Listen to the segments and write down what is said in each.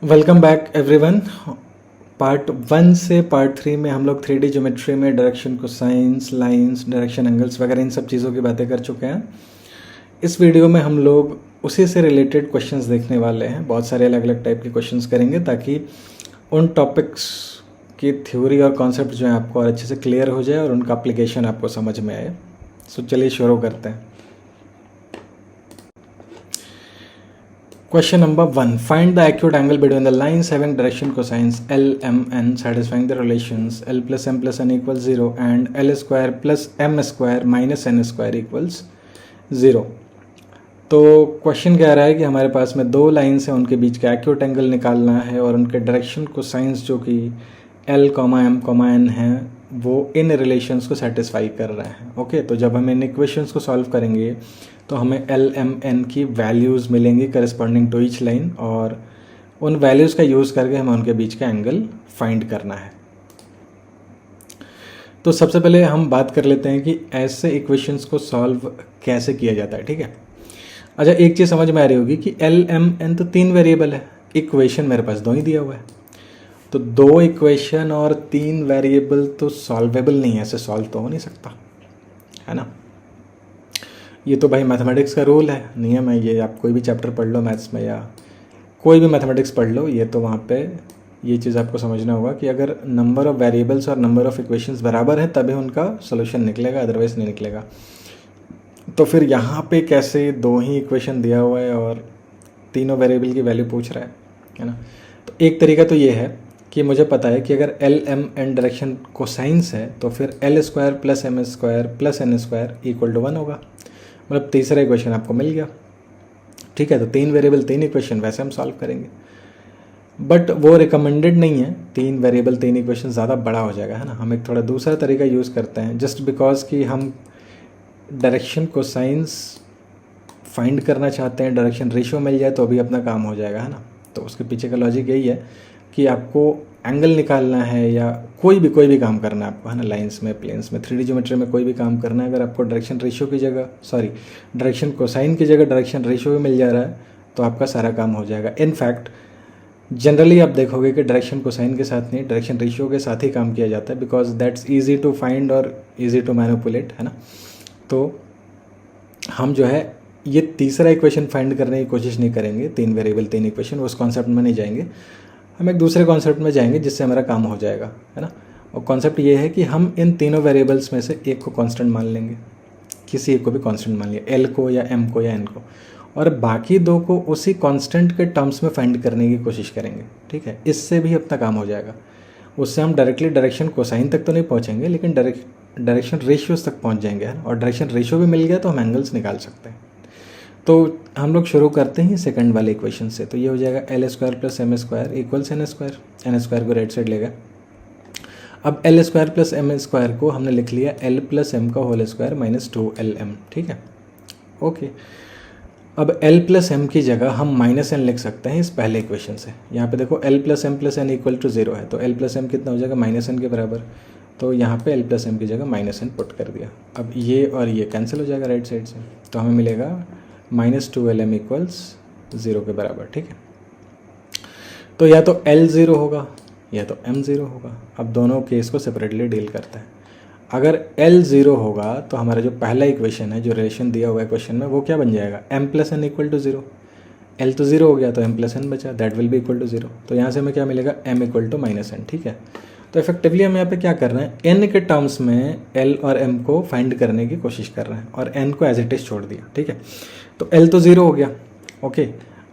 Welcome back everyone. Part 1 से part 3 में हम लोग 3D ज्योमेट्री में direction cosines, lines, direction angles वगैरह इन सब चीज़ों की बातें कर चुके हैं। इस वीडियो में हम लोग उसी से रिलेटेड क्वेश्चंस देखने वाले हैं। बहुत सारे अलग अलग टाइप के क्वेश्चंस करेंगे ताकि उन टॉपिक्स की थ्योरी और कॉन्सेप्ट जो है आपको और अच्छे से क्लियर हो जाए और उनका एप्लीकेशन आपको समझ में आए। सो चलिए शुरू करते हैं। Question number 1. Find the acute angle between the lines having direction cosines L, M, N satisfying the relations L plus M plus N equals 0 and L square plus M square minus N square equals 0. तो question कह रहा है कि हमारे पास में दो lines हैं, उनके बीच का एक्यूट एंगल निकालना है और उनके डायरेक्शन कोसाइंस जो कि L, M, N हैं वो इन रिलेशंस को सेटिस्फाई कर रहे हैं। ओके, तो जब हम इन इक्वेशंस को सॉल्व करेंगे तो हमें L, M, N की वैल्यूज़ मिलेंगी करस्पॉन्डिंग टू ईच लाइन और उन वैल्यूज़ का यूज़ करके हमें उनके बीच का एंगल फाइंड करना है। तो सबसे पहले हम बात कर लेते हैं कि ऐसे इक्वेशंस को सॉल्व कैसे किया जाता है। ठीक है, अच्छा एक चीज़ समझ में आ रही होगी कि L, M, N तो 3 वेरिएबल है, इक्वेशन मेरे पास 2 ही दिया हुआ है। तो 2 इक्वेशन और 3 वेरिएबल तो सॉल्वेबल नहीं है, ऐसे सॉल्व तो हो नहीं सकता, है ना। ये तो भाई मैथमेटिक्स का रूल है, नियम है। ये आप कोई भी चैप्टर पढ़ लो मैथ्स में या कोई भी मैथमेटिक्स पढ़ लो, ये तो वहाँ पे ये चीज़ आपको समझना होगा कि अगर नंबर ऑफ़ वेरिएबल्स और नंबर ऑफ़ इक्वेशंस बराबर है तभी उनका सोल्यूशन निकलेगा, अदरवाइज़ नहीं निकलेगा। तो फिर यहाँ पे कैसे 2 ही इक्वेशन दिया हुआ है और तीनों वेरिएबल की वैल्यू पूछ रहा है ना। तो एक तरीका तो ये है कि मुझे पता है कि अगर L, M, N direction cosines है तो फिर L square plus M square plus N square equal to 1 होगा। मतलब तीसरा इक्वेशन आपको मिल गया। ठीक है, तो 3 वेरिएबल 3 इक्वेशन वैसे हम सॉल्व करेंगे, बट वो रिकमेंडेड नहीं है। 3 वेरिएबल 3 इक्वेशन ज़्यादा बड़ा हो जाएगा, है ना। हम एक थोड़ा दूसरा तरीका यूज़ करते हैं, जस्ट बिकॉज कि हम डायरेक्शन कोसाइंस फाइंड करना चाहते हैं, डायरेक्शन रेशियो मिल जाए तो अभी अपना काम हो जाएगा, है ना। तो उसके पीछे का लॉजिक यही है कि आपको एंगल निकालना है या कोई भी काम करना है आपको, है ना। लाइंस में, प्लेन्स में, 3D ज्योमेट्री में कोई भी काम करना है, अगर आपको डायरेक्शन रेशियो की जगह डायरेक्शन कोसाइन की जगह डायरेक्शन रेशियो भी मिल जा रहा है तो आपका सारा काम हो जाएगा। इनफैक्ट जनरली आप देखोगे कि डायरेक्शन कोसाइन के साथ नहीं, डायरेक्शन रेशियो के साथ ही काम किया जाता है, because that's easy to find और ईजी टू मैनिपुलेट, है ना। तो हम जो है ये तीसरा इक्वेशन फाइंड करने की कोशिश नहीं करेंगे, 3 वेरिएबल 3 इक्वेशन, उस कॉन्सेप्ट में नहीं जाएंगे। हम एक दूसरे कॉन्सेप्ट में जाएंगे जिससे हमारा काम हो जाएगा, है ना। और कॉन्सेप्ट ये है कि हम इन तीनों वेरिएबल्स में से एक को कांस्टेंट मान लेंगे, किसी एक को भी कांस्टेंट मान लिया, L को या M को या N को, और बाकी 2 को उसी कांस्टेंट के टर्म्स में फाइंड करने की कोशिश करेंगे। ठीक है, इससे भी अपना काम हो जाएगा। उससे हम डायरेक्टली डायरेक्शन कोसाइन तक तो नहीं पहुँचेंगे, लेकिन डायरेक्शन रेशियोज तक पहुँच जाएंगे, है ना। और डायरेक्शन रेशियो भी मिल गया तो हम एंगल्स निकाल सकते हैं। तो हम लोग शुरू करते हैं सेकंड वाले इक्वेशन से। तो ये हो जाएगा L square plus M square equals N square. N square को राइट साइड लेगा। अब L square plus M square को हमने लिख लिया L प्लस M का होल स्क्वायर माइनस 2LM। ठीक है, ओके। अब L प्लस M की जगह हम माइनस N लिख सकते हैं इस पहले इक्वेशन से। यहाँ पे देखो L plus M plus N equal to 0 है, तो L प्लस M कितना हो जाएगा, माइनस N के बराबर। तो यहाँ पे L प्लस M की जगह माइनस N पुट कर दिया। अब ये और ये कैंसिल हो जाएगा राइट साइड से, तो हमें मिलेगा माइनस 2LM इक्वल्स 0 के बराबर। ठीक है, तो या तो L 0 होगा या तो M 0 होगा। अब दोनों केस को सेपरेटली डील करते हैं। अगर L 0 होगा तो हमारा जो पहला इक्वेशन है, जो रिलेशन दिया हुआ है क्वेश्चन में, वो क्या बन जाएगा, M plus N equal to 0। L तो 0 हो गया तो M प्लस N बचा, that will be equal to 0। तो यहाँ से हमें क्या मिलेगा, M equal to minus N। ठीक है, तो इफेक्टिवली हम यहाँ पे क्या कर रहे हैं, N के टर्म्स में L और M को फाइंड करने की कोशिश कर रहे हैं और N को एज इट इज छोड़ दिया। ठीक है, तो L तो 0 हो गया, ओके,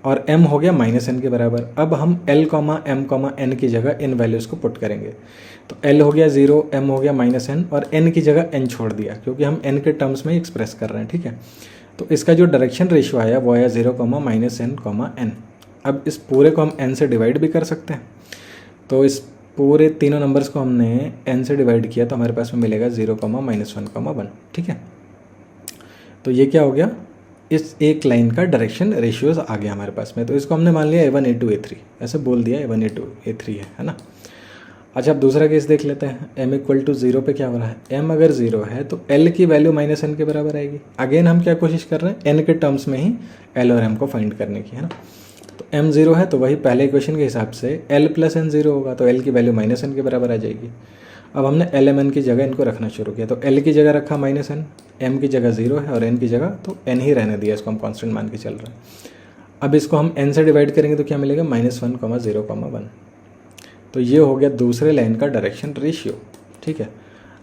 और M हो गया माइनस N के बराबर। अब हम L, M, N की जगह इन वैल्यूज़ को पुट करेंगे। तो L हो गया 0, M हो गया माइनस N और N की जगह N छोड़ दिया, क्योंकि हम N के टर्म्स में एक्सप्रेस कर रहे हैं। ठीक है, तो इसका जो डायरेक्शन रेशियो आया वो आया 0, माइनस N, N। अब इस पूरे को हम N से डिवाइड भी कर सकते हैं। तो इस पूरे तीनों नंबर्स को हमने N से डिवाइड किया तो हमारे पास में मिलेगा 0, माइनस 1, 1। ठीक है, तो ये क्या हो गया, इस एक लाइन का डायरेक्शन रेशियोज आ गया हमारे पास में। तो इसको हमने मान लिया A1, A2, A3, ऐसे बोल दिया A1, A2, A3 है ना। अच्छा, अब दूसरा केस देख लेते हैं। M इक्वल टू 0 पे क्या हो रहा है, M अगर 0 है तो L की वैल्यू माइनस N के बराबर आएगी। अगेन हम क्या कोशिश कर रहे हैं, N के टर्म्स में ही L और M को फाइंड करने की, है ना। तो m 0 है तो वही पहले इक्वेशन के हिसाब से l प्लस n 0 होगा, तो l की वैल्यू माइनस n के बराबर आ जाएगी। अब हमने l m n की जगह इनको रखना शुरू किया, तो l की जगह रखा माइनस n, m की जगह 0 है और n की जगह तो n ही रहने दिया, इसको हम कांस्टेंट मान के चल रहे हैं। अब इसको हम n से डिवाइड करेंगे तो क्या मिलेगा, -1, 0, 1। तो ये हो गया दूसरे लाइन का डायरेक्शन रेशियो, ठीक है।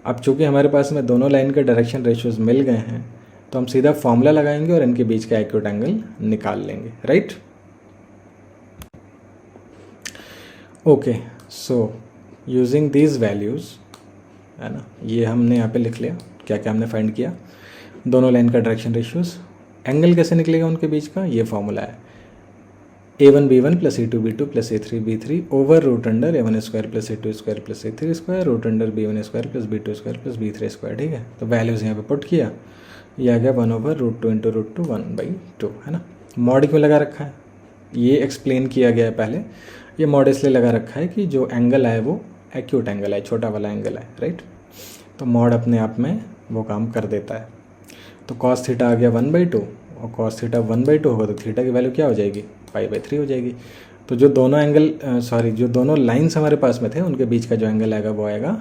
अब चूंकि हमारे पास में दोनों लाइन के डायरेक्शन रेशियोज मिल गए हैं तो हम सीधा फॉर्मूला लगाएंगे और इनके बीच का एक्यूट एंगल निकाल लेंगे, right. Okay, so using these values, है ना, ये हमने यहाँ पे लिख लिया क्या क्या हमने फाइंड किया, दोनों लाइन का डायरेक्शन रेशियोज, एंगल कैसे निकलेगा उनके बीच का, ये फॉर्मूला है a1 b1 plus a2 b2 plus a3 b3 over root under a1 square plus a2 square plus a3 square root under b1 square plus b2 square plus b3 square, ठीक है। तो values यहाँ पे put किया, ये आ गया 1/√2 into √2 1/2, है ना। मॉड क्यों लगा रखा है ये एक्सप्लेन किया गया है पहले। ये मॉड इसलिए लगा रखा है कि जो एंगल आए वो एक्यूट एंगल है, छोटा वाला एंगल है, राइट। तो मॉड अपने आप में वो काम कर देता है। तो cos थीटा आ गया 1/2 और cos थीटा 1/2 होगा तो थीटा की वैल्यू क्या हो जाएगी, π/3 हो जाएगी। तो जो दोनों एंगल जो दोनों लाइंस हमारे पास में थे उनके बीच का जो एंगल आएगा वो आएगा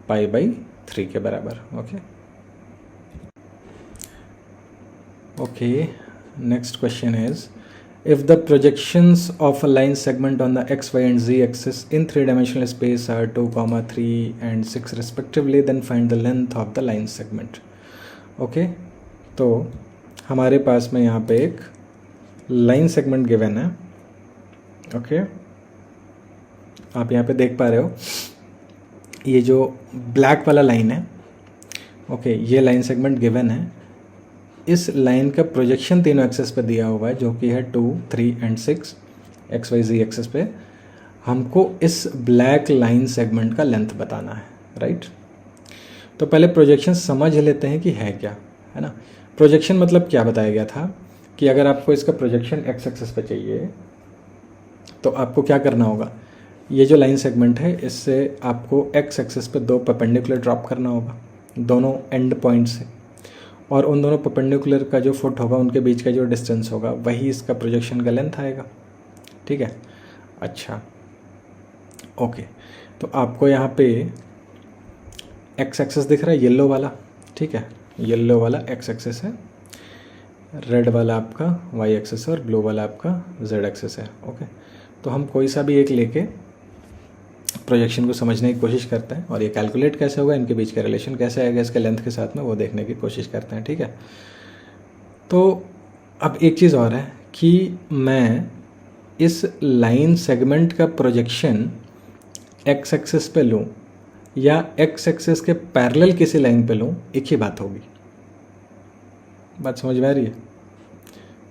π/3 के बराबर। Okay, next question is if the projections of a line segment on the x, y and z axis in three-dimensional space are 2, 3 and 6 respectively, then find the length of the line segment। Okay, तो हमारे पास में यहाँ पे एक line segment given है। Okay, आप यहाँ पे देख पा रहे हो ये जो ब्लैक वाला लाइन है, ओके, ये लाइन सेगमेंट गिवन है। इस लाइन का प्रोजेक्शन तीनों एक्सेस पे दिया हुआ है जो कि है 2, 3 and 6 X Y Z axes पे। हमको इस ब्लैक लाइन सेगमेंट का लेंथ बताना है, राइट। तो पहले प्रोजेक्शन समझ लेते हैं कि है क्या, है ना। प्रोजेक्शन मतलब क्या बताया गया था कि अगर आपको इसका प्रोजेक्शन एक्स एक्सेस पे चाहिए तो आपको क्या करना होगा, ये जो लाइन सेगमेंट है इससे आपको एक्स एक्सेस पे 2 परपेंडिकुलर ड्रॉप करना होगा दोनों एंड पॉइंट से, और उन दोनों परपेंडिकुलर का जो फुट होगा उनके बीच का जो डिस्टेंस होगा वही इसका प्रोजेक्शन का लेंथ आएगा, ठीक है। अच्छा, ओके, तो आपको यहाँ पे एक्स एक्सेस दिख रहा है येलो वाला, ठीक है, येलो वाला एक्स एक्सेस है, रेड वाला आपका वाई एक्सेस है और ब्लू वाला आपका जेड एक्सेस है। ओके, तो हम कोई सा भी एक लेके प्रोजेक्शन को समझने की कोशिश करते हैं और ये कैलकुलेट कैसे होगा, इनके बीच का रिलेशन कैसे आएगा इसके लेंथ के साथ में, वो देखने की कोशिश करते हैं, ठीक है। तो अब एक चीज़ और है कि मैं इस लाइन सेगमेंट का प्रोजेक्शन एक्स एक्सिस पे लूँ या एक्स एक्सिस के पैरेलल किसी लाइन पे लूँ, एक ही बात होगी। बात समझ में आ रही है।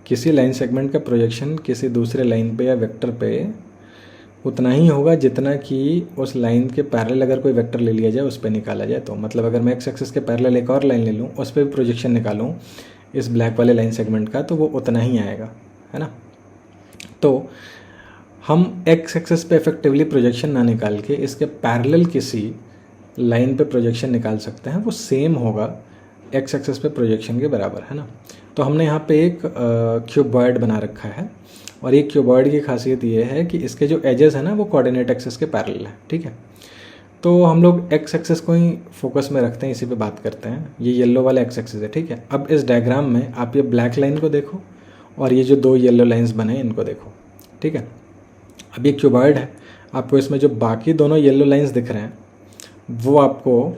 किसी लाइन सेगमेंट का प्रोजेक्शन किसी दूसरे लाइन पे या वेक्टर पे उतना ही होगा जितना कि उस लाइन के पैरेलल अगर कोई वेक्टर ले लिया जाए उस पर निकाला जाए। तो मतलब अगर मैं एक्स एक्सिस के पैरेलल एक और लाइन ले लूँ उस पर भी प्रोजेक्शन निकालूँ इस ब्लैक वाले लाइन सेगमेंट का तो वो उतना ही आएगा, है ना। तो हम एक्स एक्सिस पे इफेक्टिवली प्रोजेक्शन ना निकाल के इसके पैरेलल किसी लाइन पे प्रोजेक्शन निकाल सकते हैं, वो सेम होगा एक्स एक्सिस पे प्रोजेक्शन के बराबर, है ना। तो हमने यहाँ पे एक क्यूबॉइड बना रखा है और एक क्यूबॉइड की खासियत ये है कि इसके जो एजेस है ना वो कोऑर्डिनेट एक्सिस के पैरेलल है, ठीक है। तो हम लोग एक्स एक्सिस को ही फोकस में रखते हैं, इसी पे बात करते हैं। ये येलो वाला एक्स एक्सिस है, ठीक है। अब इस डायग्राम में आप ये ब्लैक लाइन को देखो और ये जो 2 येलो लाइन्स बने हैं इनको देखो, ठीक है। अब ये क्यूबॉइड है, आपको इसमें जो बाकी दोनों येलो लाइन्स दिख रहे हैं वो आपको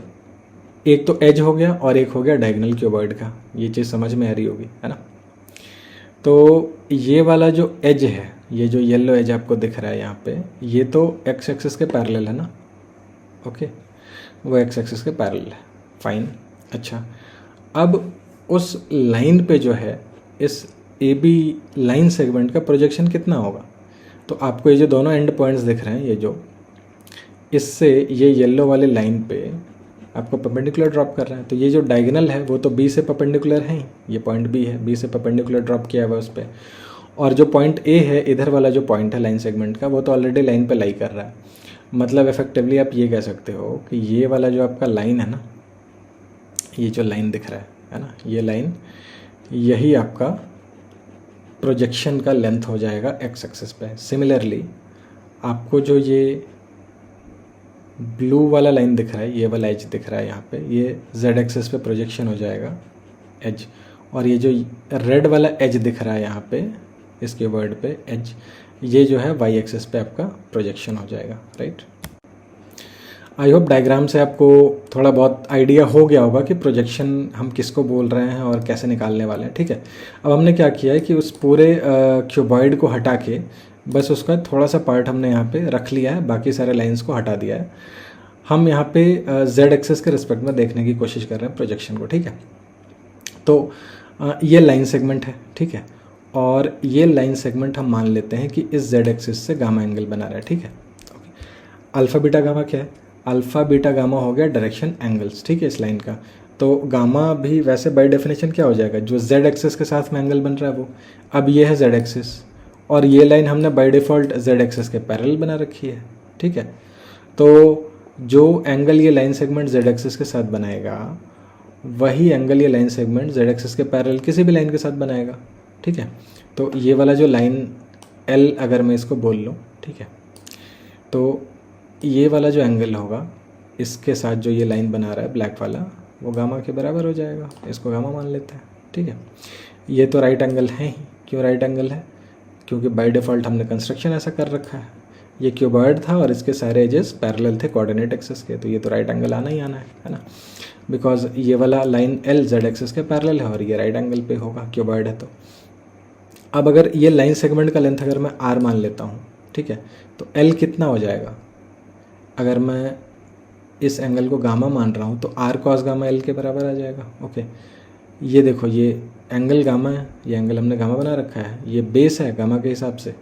एक तो एज हो गया और एक हो गया डायगोनल क्यूबॉइड का, ये चीज़ समझ में आ रही होगी, है ना। तो ये वाला जो एज है, ये जो येलो एज आपको दिख रहा है यहाँ पे, ये तो एक्स एक्सिस के पैरेलल है ना, ओके, वो एक्स एक्सिस के पैरेलल है, फाइन। अच्छा, अब उस लाइन पे जो है इस ए बी लाइन सेगमेंट का प्रोजेक्शन कितना होगा, तो आपको ये जो दोनों एंड पॉइंट्स दिख रहे हैं, ये जो इससे ये येलो वाले लाइन पे आपको परपेंडिकुलर ड्रॉप कर रहा है, तो ये जो डायगोनल है वो तो बी से परपेंडिकुलर है ही, ये पॉइंट बी है, बी से परपेंडिकुलर ड्रॉप किया हुआ है उस पर, और जो पॉइंट ए है इधर वाला जो पॉइंट है लाइन सेगमेंट का वो तो ऑलरेडी लाइन पे लाई कर रहा है। मतलब इफेक्टिवली आप ये कह सकते हो कि ये वाला जो आपका लाइन है ना, ये जो लाइन दिख रहा है ना, ये लाइन, यही आपका प्रोजेक्शन का लेंथ हो जाएगा एक्स एक्सिस पे। सिमिलरली आपको जो ये ब्लू वाला लाइन दिख रहा है, ये वाला एज दिख रहा है यहाँ पे, ये जेड एक्सिस पे प्रोजेक्शन हो जाएगा एज, और ये जो रेड वाला एज दिख रहा है यहाँ पे इस कीवर्ड पे एज, ये जो है वाई एक्सिस पे आपका प्रोजेक्शन हो जाएगा, राइट। आई होप डायग्राम से आपको थोड़ा बहुत आइडिया हो गया होगा कि प्रोजेक्शन हम किसको बोल रहे हैं और कैसे निकालने वाले हैं, ठीक है। अब हमने क्या किया है कि उस पूरे क्यूबॉइड को हटा के बस उसका थोड़ा सा पार्ट हमने यहाँ पे रख लिया है, बाकी सारे लाइंस को हटा दिया है। हम यहाँ पे जेड एक्सिस के रिस्पेक्ट में देखने की कोशिश कर रहे हैं प्रोजेक्शन को, ठीक है। तो ये लाइन सेगमेंट है, ठीक है, और ये लाइन सेगमेंट हम मान लेते हैं कि इस जेड एक्सिस से गामा एंगल बना रहा है, ठीक है। अल्फ़ा बीटा गामा क्या है? अल्फ़ा बीटा गामा हो गया डायरेक्शन एंगल्स, ठीक है, इस लाइन का। तो गामा भी वैसे बाय डेफिनेशन क्या हो जाएगा, जो जेड एक्सिस के साथ में एंगल बन रहा है वो। अब ये है जेड एक्सिस और ये लाइन हमने बाय डिफ़ॉल्ट जेड एक्सिस के पैरेलल बना रखी है, ठीक है। तो जो एंगल ये लाइन सेगमेंट जेड एक्सिस के साथ बनाएगा वही एंगल ये लाइन सेगमेंट जेड एक्सिस के पैरेलल किसी भी लाइन के साथ बनाएगा, ठीक है। तो ये वाला जो लाइन एल अगर मैं इसको बोल लूँ, ठीक है, तो ये वाला जो एंगल होगा इसके साथ जो ये लाइन बना रहा है ब्लैक वाला, वो गामा के बराबर हो जाएगा। इसको गामा मान लेते हैं, ठीक है। ये तो राइट एंगल है ही। क्यों राइट एंगल है? क्योंकि बाय डिफ़ॉल्ट हमने कंस्ट्रक्शन ऐसा कर रखा है। ये क्यूबॉइड था और इसके सारे एजेस पैरेलल थे कोऑर्डिनेट एक्सिस के, तो ये तो राइट एंगल आना ही आना है ना, बिकॉज ये वाला लाइन एल जेड एक्सिस के पैरेलल है और ये राइट एंगल पे होगा, क्यूबॉइड है। तो अब अगर ये लाइन सेगमेंट का लेंथ अगर मैं आर मान लेता हूँ, ठीक है, तो एल कितना हो जाएगा? अगर मैं इस एंगल को गामा मान रहा हूँ तो आर कॉस गामा एल के बराबर आ जाएगा, ओके। ये देखो, ये एंगल गामा है, ये एंगल हमने गामा बना रखा है, ये बेस है गामा के हिसाब से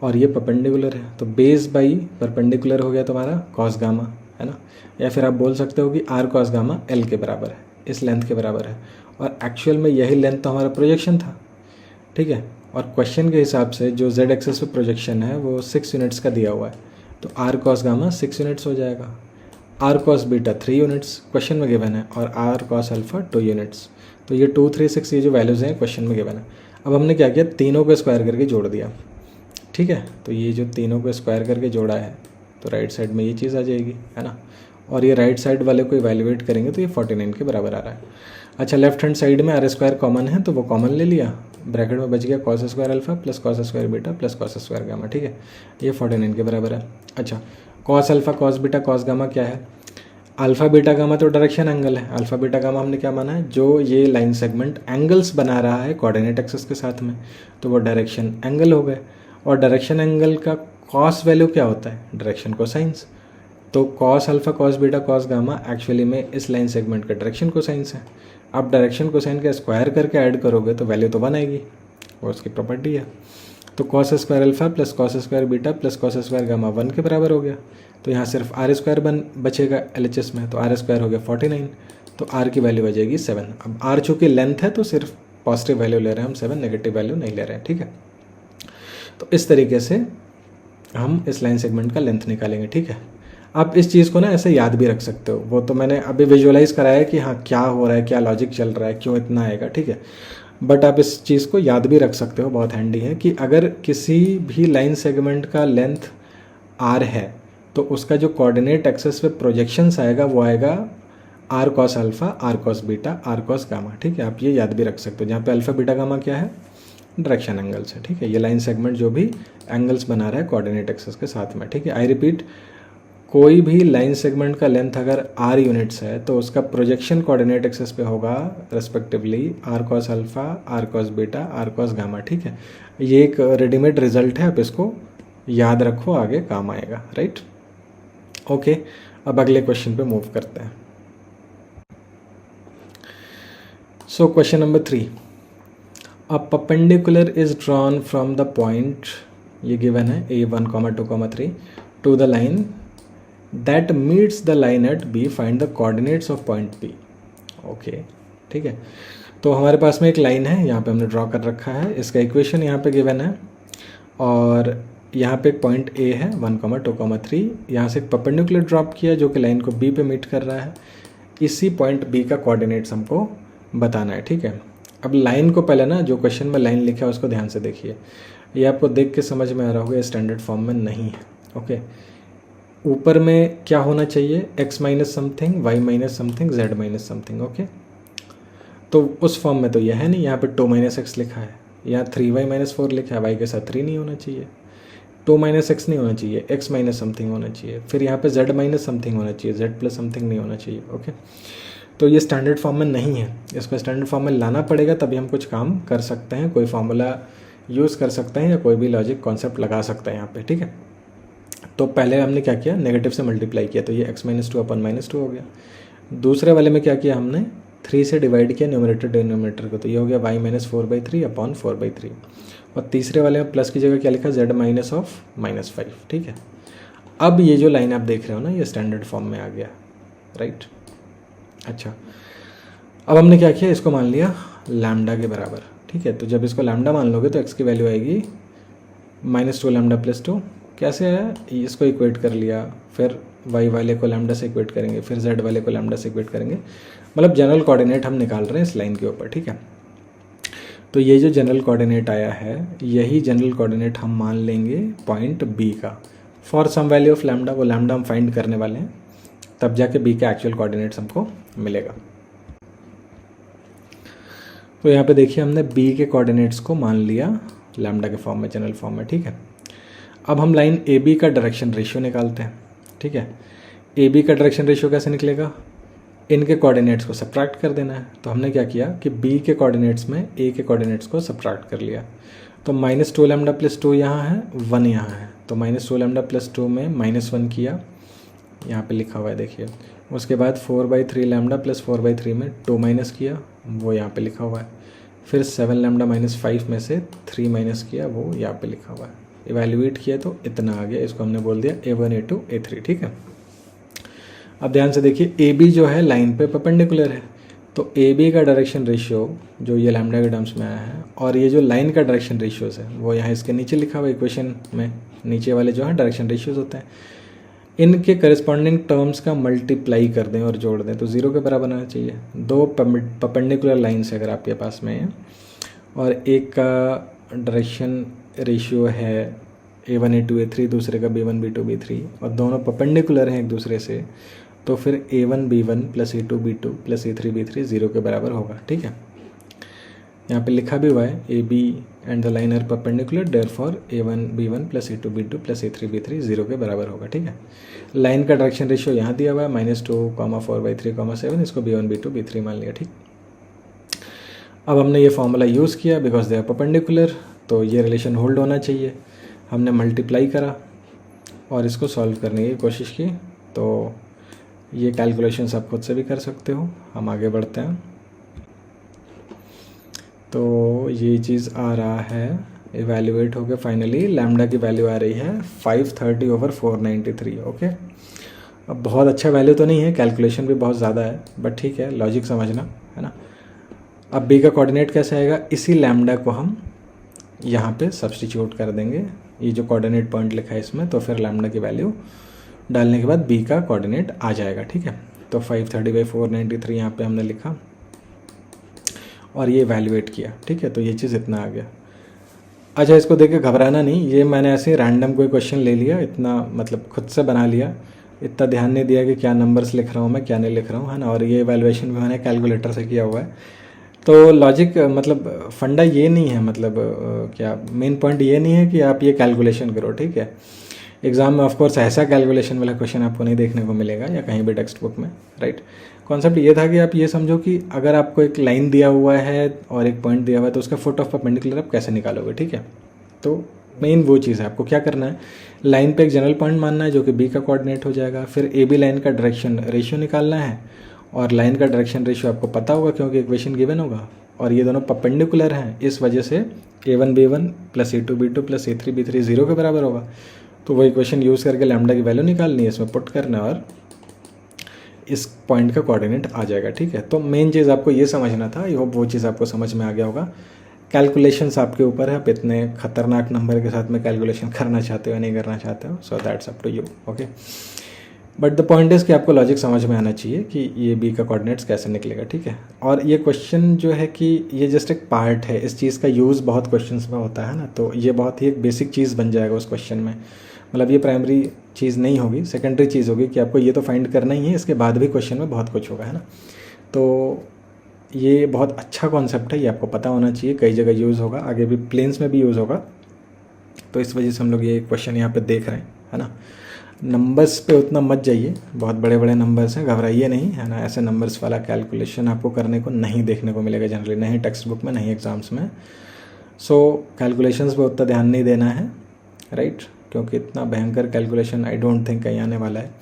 और ये परपेंडिकुलर है, तो बेस बाई परपेंडिकुलर हो गया तुम्हारा कॉस गामा, है ना। या फिर आप बोल सकते हो कि आर कॉस गामा एल के बराबर है, इस लेंथ के बराबर है, और एक्चुअल में यही लेंथ तो हमारा प्रोजेक्शन था, ठीक है। और क्वेश्चन के हिसाब से जो जेड एक्सिस पे प्रोजेक्शन है वो 6 यूनिट्स का दिया हुआ है, तो आर कॉस गामा 6 यूनिट्स हो जाएगा, R cos beta 3 units question में गिवन है, और आर कॉस अल्फा 2 यूनिट्स। तो ये 2, 3, 6 ये जो वैल्यूज़ हैं क्वेश्चन में गिवन है। अब हमने क्या किया, तीनों को स्क्वायर करके जोड़ दिया, ठीक है। तो ये जो तीनों को स्क्वायर करके जोड़ा है तो राइट साइड में ये चीज़ आ जाएगी, है ना। और ये राइट साइड वाले को इवैल्यूएट करेंगे तो ये 49 के बराबर आ रहा है। अच्छा, लेफ्ट हैंड साइड में आर स्क्वायर कॉमन है तो वो कॉमन ले लिया, ब्रैकेट में बच गया cos square alpha plus cos square beta plus cos square gamma, ठीक है। ये 49 के बराबर है। अच्छा, cos alpha cos beta cos gamma क्या है? अल्फा बीटा गामा तो डायरेक्शन एंगल है। अल्फा बीटा गामा हमने क्या माना है, जो ये लाइन सेगमेंट एंगल्स बना रहा है कोऑर्डिनेट एक्सिस के साथ में, तो वो डायरेक्शन एंगल हो गए। और डायरेक्शन एंगल का कॉस वैल्यू क्या होता है? Direction cosines. तो cos alpha cos beta cos gamma actually में इस लाइन सेगमेंट का डायरेक्शन कोसाइंस है। आप डायरेक्शन कोसाइन का स्क्वायर करके ऐड करोगे तो वैल्यू तो 1 आएगी, वो उसकी प्रॉपर्टी है। तो cos square alpha plus cos square beta plus cos square gamma 1 के बराबर हो गया। तो यहाँ सिर्फ आर स्क्वायर बचेगा एलएचएस में, तो आर स्क्वायर हो गया 49, तो आर की वैल्यू बचेगी 7। अब आर चूँकि लेंथ है तो सिर्फ पॉजिटिव वैल्यू ले रहे हैं हम 7, नेगेटिव वैल्यू नहीं ले रहे हैं, ठीक है। तो इस तरीके से हम इस लाइन सेगमेंट का लेंथ निकालेंगे, ठीक है। आप इस चीज़ को ना ऐसे याद भी रख सकते हो, वो तो मैंने अभी विजुअलाइज कराया कि हाँ क्या हो रहा है, क्या लॉजिक चल रहा है, क्यों इतना आएगा, ठीक है। बट आप इस चीज़ को याद भी रख सकते हो, बहुत हैंडी है, कि अगर किसी भी लाइन सेगमेंट का लेंथ आर है तो उसका जो कोऑर्डिनेट एक्सिस पे प्रोजेक्शंस आएगा वो आएगा R cos alpha R cos beta R cos gamma, ठीक है। आप ये याद भी रख सकते हो, जहाँ पे अल्फा बीटा गामा क्या है, डायरेक्शन एंगल्स है, ठीक है। ये लाइन सेगमेंट जो भी एंगल्स बना रहा है कोऑर्डिनेट एक्सिस के साथ में, ठीक है। आई रिपीट, कोई भी लाइन सेगमेंट का लेंथ अगर आर यूनिट्स है तो उसका प्रोजेक्शन कोऑर्डिनेट एक्सिस पे होगा respectively R cos alpha R cos beta R cos gamma, ठीक है। ये एक रेडीमेड रिजल्ट है, आप इसको याद रखो, आगे काम आएगा, राइट। ओके, अब अगले क्वेश्चन पे मूव करते हैं। So question number 3, a perpendicular is drawn from the point, ये गिवन है A1, 2, 3 to the line that meets the line at B, find the coordinates of point P। Okay, ठीक है। तो हमारे पास में एक लाइन है, यहाँ पे हमने ड्रॉ कर रखा है, इसका इक्वेशन यहाँ पे गिवन है, और यहाँ पे एक पॉइंट A है 1, 2, 3, यहाँ से एक परपेंडिकुलर ड्रॉप किया जो कि लाइन को B पे मीट कर रहा है। इसी पॉइंट B का कोऑर्डिनेट्स हमको बताना है, ठीक है। अब लाइन को पहले ना, जो क्वेश्चन में लाइन लिखा है उसको ध्यान से देखिए, ये आपको देख के समझ में आ रहा होगा, ये स्टैंडर्ड फॉर्म में नहीं है। ओके, ऊपर में क्या होना चाहिए, x minus something, y minus something, z minus something. Okay, तो उस फॉर्म में तो यह है नहीं, यहाँ पे 2 माइनस एक्स लिखा है, यहाँ 3y माइनस 4 लिखा है, y के साथ 3 नहीं होना चाहिए, 2 माइनस एक्स नहीं होना चाहिए, x माइनस समथिंग होना चाहिए, फिर यहाँ पे z माइनस समथिंग होना चाहिए, z प्लस समथिंग नहीं होना चाहिए। ओके, तो ये स्टैंडर्ड फॉर्म में नहीं है, इसको स्टैंडर्ड फॉर्म में लाना पड़ेगा, तभी हम कुछ काम कर सकते हैं, कोई फार्मूला यूज़ कर सकते हैं या कोई भी लॉजिक कॉन्सेप्ट लगा सकते हैं यहाँ पे। ठीक है, तो पहले हमने क्या किया, नेगेटिव से मल्टीप्लाई किया, तो ये x माइनस 2 अपन माइनस 2 हो गया। दूसरे वाले में क्या किया हमने, 3 से डिवाइड किया न्यूमरेटर डिनोमिनेटर को, तो ये हो गया y माइनस 4/3 अपॉन 4/3। और तीसरे वाले में प्लस की जगह क्या लिखा, z माइनस ऑफ -5। ठीक है, अब ये जो लाइन आप देख रहे हो ना, ये स्टैंडर्ड फॉर्म में आ गया, राइट। अच्छा, अब हमने क्या किया, इसको मान लिया लैम्डा के बराबर। ठीक है, तो जब इसको लैम्डा मान लोगे तो x की वैल्यू आएगी -2 लैम्डा प्लस 2। कैसे आया, इसको इक्वेट कर लिया, फिर y वाले को लैम्डा से इक्वेट करेंगे, फिर z वाले को लैम्डा से इक्वेट करेंगे, मतलब जनरल कोऑर्डिनेट हम निकाल रहे हैं इस लाइन के ऊपर। ठीक है, तो ये जो जनरल कोऑर्डिनेट आया है, यही जनरल कोऑर्डिनेट हम मान लेंगे पॉइंट B का, for some value of lambda, वो लैम्डा हम फाइंड करने वाले हैं, तब जाके B का एक्चुअल कोऑर्डिनेट्स हमको मिलेगा। तो यहाँ पे देखिए हमने B के कोऑर्डिनेट्स को मान लिया लैम्डा के फॉर्म में, जनरल फॉर्म में। ठीक है, अब हम लाइन AB का डायरेक्शन रेशियो निकालते हैं। ठीक है, AB का डायरेक्शन रेशियो कैसे निकलेगा, इनके कोऑर्डिनेट्स को सब्ट्रैक्ट कर देना है। तो हमने क्या किया कि B के कोऑर्डिनेट्स में A के कोऑर्डिनेट्स को सब्ट्रैक्ट कर लिया, तो -2 लैम्डा प्लस 2 यहाँ है, 1 यहाँ है, तो -2 लैम्डा प्लस 2 में -1 किया, यहाँ पे लिखा हुआ है देखिए। उसके बाद 4/3 लैम्डा प्लस 4/3 में 2 माइनस किया, वो यहाँ पे लिखा हुआ है। फिर 7 लैम्डा -5 में से 3 माइनस किया, वो यहाँ पे लिखा हुआ है। इवैल्यूएट किया तो इतना आ गया, इसको हमने बोल दिया A1 A2 A3। ठीक है, अब ध्यान से देखिए, AB जो है लाइन पे परपेंडिकुलर है, तो AB का डायरेक्शन रेशियो जो ये लैम्डा के टर्म्स में आया है, और ये जो लाइन का डायरेक्शन रेशियोज है वो यहाँ इसके नीचे लिखा हुआ है इक्वेशन में, नीचे वाले जो है डायरेक्शन रेशियोज होते हैं, इनके करस्पॉन्डिंग टर्म्स का मल्टीप्लाई कर दें और जोड़ दें तो 0 के बराबर आना चाहिए। दो परपेंडिकुलर लाइन्स अगर आपके पास में है और एक का डायरेक्शन रेशियो है A1 A2 A3, दूसरे का B1 B2 B3, और दोनों परपेंडिकुलर हैं एक दूसरे से, तो फिर A1 B1 plus A2 B2 plus A3 B3 0 के बराबर होगा। ठीक है, यहाँ पे लिखा भी हुआ है AB and the line are perpendicular, therefore A1 B1 plus A2 B2 plus A3 B3 0 के बराबर होगा। ठीक है, लाइन का डायरेक्शन रेशियो यहाँ दिया हुआ है -2, 4/3, 7, इसको B1 B2 B3 मान लिया। ठीक, अब हमने ये फॉर्मूला यूज़ किया बिकॉज दे आर परपेंडिकुलर, तो ये रिलेशन होल्ड होना चाहिए। हमने मल्टीप्लाई करा और इसको सॉल्व करने की कोशिश की, तो ये कैलकुलेशंस आप खुद से भी कर सकते हो। हम आगे बढ़ते हैं, तो ये चीज़ आ रहा है, इवैल्यूएट हो गया फाइनली, लैम्डा की वैल्यू आ रही है 530/493। ओके, अब बहुत अच्छा वैल्यू तो नहीं है, कैलकुलेशन भी बहुत ज़्यादा है, बट ठीक है, लॉजिक समझना है ना। अब B का कोऑर्डिनेट कैसे आएगा, इसी लैम्डा को हम यहाँ पे सब्स्टिट्यूट कर देंगे, ये जो कोऑर्डिनेट पॉइंट लिखा है इसमें, तो फिर लैम्डा की वैल्यू डालने के बाद B का कोऑर्डिनेट आ जाएगा। ठीक है, तो 530/493 यहाँ पे हमने लिखा और ये वैल्यूएट किया। ठीक है, तो ये चीज़ इतना आ गया। अच्छा, इसको देख के घबराना नहीं, ये मैंने ऐसे रैंडम कोई क्वेश्चन ले लिया, इतना मतलब खुद से बना लिया, इतना ध्यान नहीं दिया कि क्या नंबर्स लिख रहा हूँ मैं, क्या नहीं लिख रहा हूँ, है ना। और ये इवैल्यूएशन भी मैंने कैलकुलेटर से किया हुआ है, तो लॉजिक मतलब फंडा ये नहीं है, मतलब क्या मेन पॉइंट ये नहीं है कि आप ये कैलकुलेशन करो। ठीक है, एग्जाम में ऑफकोर्स ऐसा कैलकुलेशन वाला क्वेश्चन आपको नहीं देखने को मिलेगा या कहीं भी टेक्स्ट बुक में, राइट। कॉन्सेप्ट ये था कि आप ये समझो कि अगर आपको एक लाइन दिया हुआ है और एक पॉइंट दिया हुआ है, तो उसका फुट ऑफ परपेंडिकुलर आप कैसे निकालोगे। ठीक है, तो मेन वो चीज़ है, आपको क्या करना है, लाइन पे एक जनरल पॉइंट मानना है जो कि B का कोऑर्डिनेट हो जाएगा, फिर AB लाइन का डायरेक्शन रेशियो निकालना है, और लाइन का डायरेक्शन रेशियो आपको पता होगा क्योंकि इक्वेशन गिवन होगा, और ये दोनों परपेंडिकुलर हैं, इस वजह से A1 B1 plus A2 B2 plus A3 B3 0 के बराबर होगा। तो वो इक्वेशन यूज़ करके लैम्डा की वैल्यू निकालनी है, इसमें पुट करना है और इस पॉइंट का कोऑर्डिनेट आ जाएगा। ठीक है, तो मेन चीज़ आपको ये समझना था, आई होप वो चीज़ आपको समझ में आ गया होगा। कैलकुलेशंस आपके ऊपर है, आप इतने खतरनाक नंबर के साथ में कैलकुलेशन करना चाहते हो या नहीं करना चाहते हो, so that's up to you. Okay, but the point is कि आपको लॉजिक समझ में आना चाहिए कि ये बी का कोऑर्डिनेट्स कैसे निकलेगा, ठीक है। और ये क्वेश्चन जो है कि ये जस्ट एक पार्ट है, इस चीज़ का यूज़ बहुत क्वेश्चंस में होता है ना, तो ये बहुत ही एक बेसिक चीज़ बन जाएगा उस क्वेश्चन में। मतलब ये प्राइमरी चीज़ नहीं होगी, सेकेंडरी चीज़ होगी कि आपको ये तो फाइंड करना ही है, इसके बाद भी क्वेश्चन में बहुत कुछ होगा, है ना। तो ये बहुत अच्छा कॉन्सेप्ट है, ये आपको पता होना चाहिए, कई जगह यूज़ होगा, आगे भी प्लेन्स में भी यूज़ होगा। तो इस वजह से हम लोग ये क्वेश्चन यहाँ पे देख रहे हैं, है ना। नंबर्स पे उतना मत जाइए, बहुत बड़े बड़े नंबर्स हैं, घबराइए नहीं, है ना। ऐसे नंबर्स वाला कैलकुलेशन आपको करने को नहीं देखने को मिलेगा जनरली, नहीं टेक्स्ट बुक में, नहीं एग्ज़ाम्स में। सो कैलकुलेशंस पे उतना ध्यान नहीं देना है, राइट, क्योंकि इतना भयंकर कैलकुलेशन आई डोंट थिंक कहीं आने वाला है।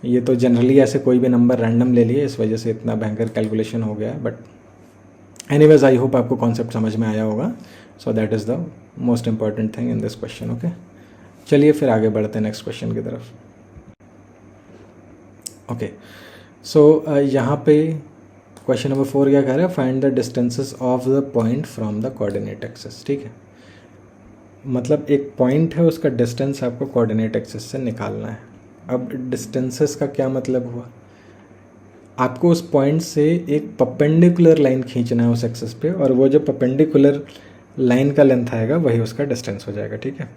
ये तो जनरली ऐसे कोई भी नंबर रैंडम ले लिए, इस वजह से इतना भयंकर कैलकुलेशन हो गया है। बट एनीवेज आई होप आपको कॉन्सेप्ट समझ में आया होगा। So that is the most important thing in this question, okay. चलिए फिर आगे बढ़ते हैं नेक्स्ट क्वेश्चन की तरफ। ओके, सो यहाँ पे क्वेश्चन नंबर 4 क्या कह रहा है, find the distances of the point from the coordinate axis, ठीक है। मतलब एक पॉइंट है, उसका डिस्टेंस आपको कोऑर्डिनेट एक्सिस से निकालना है। अब डिस्टेंसेस का क्या मतलब हुआ, आपको उस पॉइंट से एक परपेंडिकुलर लाइन खींचना है उस एक्सिस पे, और वो जो परपेंडिकुलर लाइन का लेंथ आएगा वही उसका डिस्टेंस हो जाएगा, ठीक है।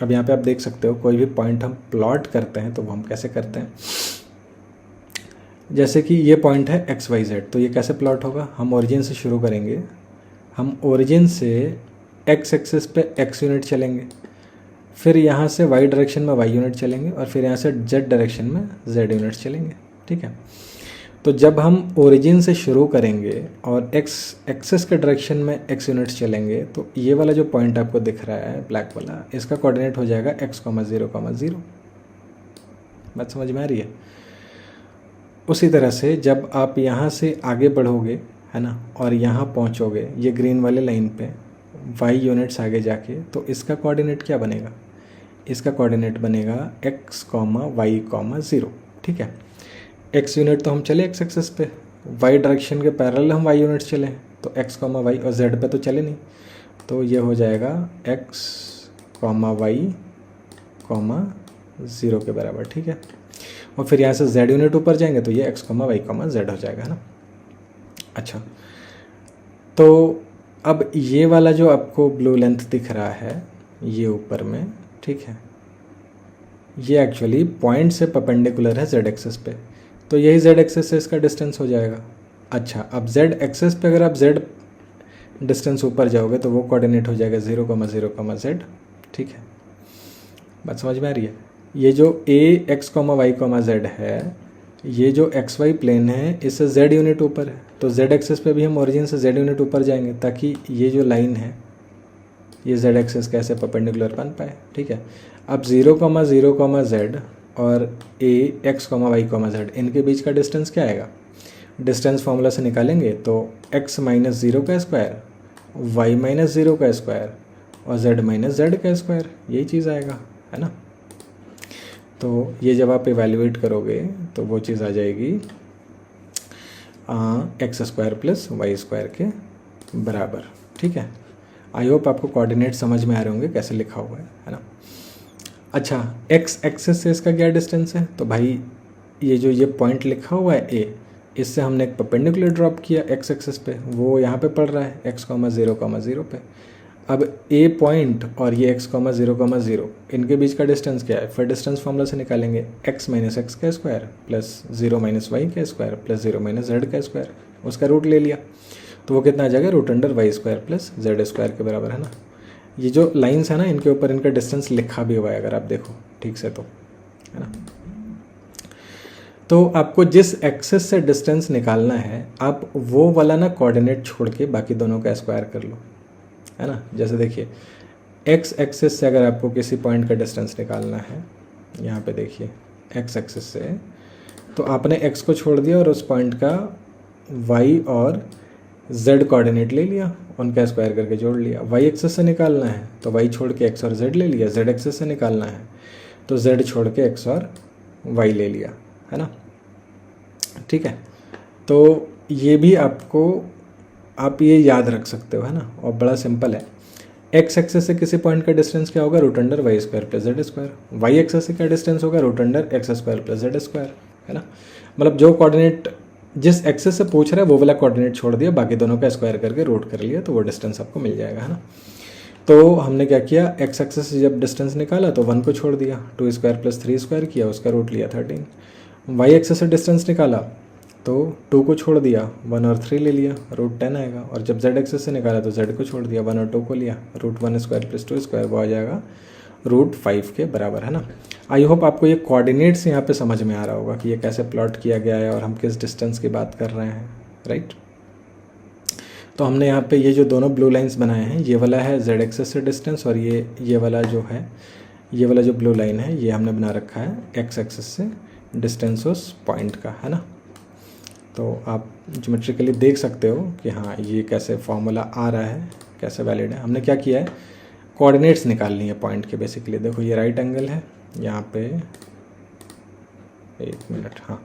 अब यहाँ पे आप देख सकते हो, कोई भी पॉइंट हम प्लॉट करते हैं तो वो हम कैसे करते हैं, जैसे कि ये पॉइंट है एक्स वाई जेड, तो ये कैसे प्लॉट होगा, हम ओरिजिन से शुरू करेंगे, हम ओरिजिन से एक्स एक्सिस पे एक्स यूनिट चलेंगे, फिर यहाँ से वाई डायरेक्शन में वाई यूनिट चलेंगे, और फिर यहाँ से जेड डायरेक्शन में जेड यूनिट चलेंगे, ठीक है। तो जब हम ओरिजिन से शुरू करेंगे और एक्स एक्सिस के डायरेक्शन में एक्स यूनिट्स चलेंगे, तो ये वाला जो पॉइंट आपको दिख रहा है ब्लैक वाला, इसका कोऑर्डिनेट हो जाएगा x,0,0। बात समझ में आ रही है। उसी तरह से जब आप यहाँ से आगे बढ़ोगे, है ना, और यहाँ पहुँचोगे ये ग्रीन वाले लाइन पे y यूनिट्स आगे जाके, तो इसका कोऑर्डिनेट क्या बनेगा, इसका कोऑर्डिनेट बनेगा x,y,0, ठीक है। x यूनिट तो हम चले एक्स एक्सिस पे, y डायरेक्शन के पैरेलल हम y यूनिट्स चले, तो x, y और z पे तो चले नहीं, तो ये हो जाएगा x, y, 0 के बराबर, ठीक है। और फिर यहाँ से z यूनिट ऊपर जाएंगे तो ये x, y, z हो जाएगा, है ना। अच्छा, तो अब ये वाला जो आपको ब्लू लेंथ दिख रहा है ये ऊपर में, ठीक है, ये एक्चुअली पॉइंट से परपेंडिकुलर है z एक्सिस पे, तो यही z एक्सिस से इसका डिस्टेंस हो जाएगा। अच्छा, अब z एक्सिस पे अगर आप z डिस्टेंस ऊपर जाओगे तो वो कोऑर्डिनेट हो जाएगा 0,0, z, ठीक है। बात समझ में आ रही है। ये जो a x, y, z है, ये जो एक्स वाई प्लेन है इससे z यूनिट ऊपर है, तो z एक्सिस पे भी हम ओरिजिन से z यूनिट ऊपर जाएंगे ताकि ये जो लाइन है ये z एक्सिस कैसे परपेंडिकुलर बन पाए, ठीक है। अब 0,0, z और a x, y, z इनके बीच का डिस्टेंस क्या आएगा, डिस्टेंस फार्मूला से निकालेंगे तो x माइनस 0 का स्क्वायर, y माइनस 0 का स्क्वायर और z माइनस z का स्क्वायर, यही चीज़ आएगा, है ना। तो ये जब आप इवेल्युएट करोगे तो वो चीज़ आ जाएगी X square plus Y square के बराबर, ठीक है। आई होप आपको कोऑर्डिनेट समझ में आ रहे होंगे कैसे लिखा हुआ है ना। अच्छा, एक्स एक्सिस से इसका क्या डिस्टेंस है, तो भाई ये पॉइंट लिखा हुआ है ए, इससे हमने एक परपेंडिकुलर ड्रॉप किया एक्स एक्सिस पे, वो यहाँ पे पड़ रहा है x, 0,0 पे। अब ए पॉइंट और ये x, 0,0 इनके बीच का डिस्टेंस क्या है, फिर डिस्टेंस फार्मूला से निकालेंगे x माइनस एक्स का स्क्वायर प्लस 0 माइनस वाई का स्क्वायर प्लस 0 माइनस जेड का स्क्वायर, उसका रूट ले लिया तो वो कितना आ जाएगा, root under Y square plus Z square के बराबर, है ना। ये जो लाइन्स है ना इनके ऊपर इनका डिस्टेंस लिखा भी हुआ है अगर आप देखो ठीक से, तो है ना। तो आपको जिस एक्सिस से डिस्टेंस निकालना है आप वो वाला ना कोऑर्डिनेट छोड़ के बाकी दोनों का स्क्वायर कर लो, है ना। जैसे देखिए एक्स एक्सिस से अगर आपको किसी पॉइंट का डिस्टेंस निकालना है, यहाँ पे देखिए एक्स एक्सिस से, तो आपने एक्स को छोड़ दिया और उस पॉइंट का वाई और जेड कोऑर्डिनेट ले लिया, उनका स्क्वायर करके जोड़ लिया। वाई एक्सिस से निकालना है तो वाई छोड़ के एक्स और जेड ले लिया, जेड एक्सिस से निकालना है तो जेड छोड़ के एक्स और वाई ले लिया, है ना। ठीक है, तो ये भी आपको आप ये याद रख सकते हो, है ना, और बड़ा सिंपल है। एक्स एक्सेस से किसी पॉइंट का डिस्टेंस क्या होगा, root under Y square plus Z square. Y axis से क्या डिस्टेंस होगा, root under X square plus Z square, है ना। मतलब जो कोऑर्डिनेट जिस एक्सेस से पूछ रहा है वो वाला कोऑर्डिनेट छोड़ दिया, बाकी दोनों का स्क्वायर करके रूट कर लिया, तो वो डिस्टेंस आपको मिल जाएगा, है ना। तो हमने क्या किया, एक्स एक्सेस से जब डिस्टेंस निकाला तो 1 को छोड़ दिया, 2 स्क्वायर प्लस 3 स्क्वायर किया, उसका रूट लिया 13। वाई एक्सेस से डिस्टेंस निकाला तो 2 को छोड़ दिया, 1 और 3 ले लिया, रूट 10 आएगा। और जब जेड एक्सेस से निकाला तो जेड को छोड़ दिया, 1 और 2 को लिया, रूट 1 स्क्वायर प्लस 2 स्क्वायर, वो आ जाएगा रूट 5 के बराबर, है ना। आई होप आपको ये कोऑर्डिनेट्स यहाँ पे समझ में आ रहा होगा कि ये कैसे प्लॉट किया गया है और हम किस डिस्टेंस की बात कर रहे हैं, राइट। तो हमने यहाँ पे ये जो दोनों ब्लू लाइंस बनाए हैं, ये वाला है जेड एक्सेस से डिस्टेंस, और ये वाला जो है, ये वाला जो ब्लू लाइन है, ये हमने बना रखा है एक्स एक्सेस से डिस्टेंस उस पॉइंट का, है ना। तो आप ज्योमेट्रिकली देख सकते हो कि हाँ ये कैसे फॉर्मूला आ रहा है, कैसे वैलिड है। हमने क्या किया है, कोऑर्डिनेट्स निकालनी है पॉइंट के बेसिकली। देखो ये राइट एंगल है, यहाँ पे 1 मिनट, हाँ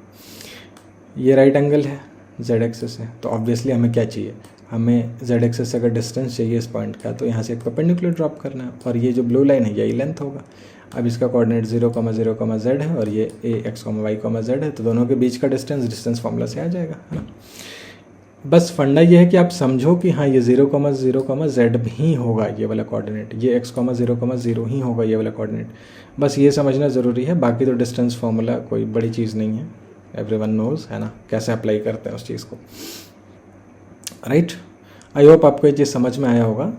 ये राइट एंगल है जेड एक्सेस है, तो ऑब्वियसली हमें क्या चाहिए, हमें जेड एक्सेस से अगर डिस्टेंस चाहिए इस पॉइंट का, तो यहाँ से एक परपेंडिकुलर ड्रॉप करना है, और ये जो ब्लू लाइन है यही लेंथ होगा। अब इसका कोऑर्डिनेट 0, 0, z है, और ये a x, y, z है, तो दोनों के बीच का डिस्टेंस फार्मूला से आ जाएगा, है ना। बस फंडा ये है कि आप समझो कि हाँ ये 0, 0, z भी होगा ये वाला कोऑर्डिनेट, ये x, 0, 0 ही होगा ये वाला कोऑर्डिनेट, बस ये समझना ज़रूरी है। बाकी तो डिस्टेंस फार्मूला कोई बड़ी चीज़ नहीं है, एवरीवन नोज, है ना, कैसे अप्लाई करते हैं उस चीज़ को, राइट। आई होप आपको ये चीज़ समझ में आया होगा।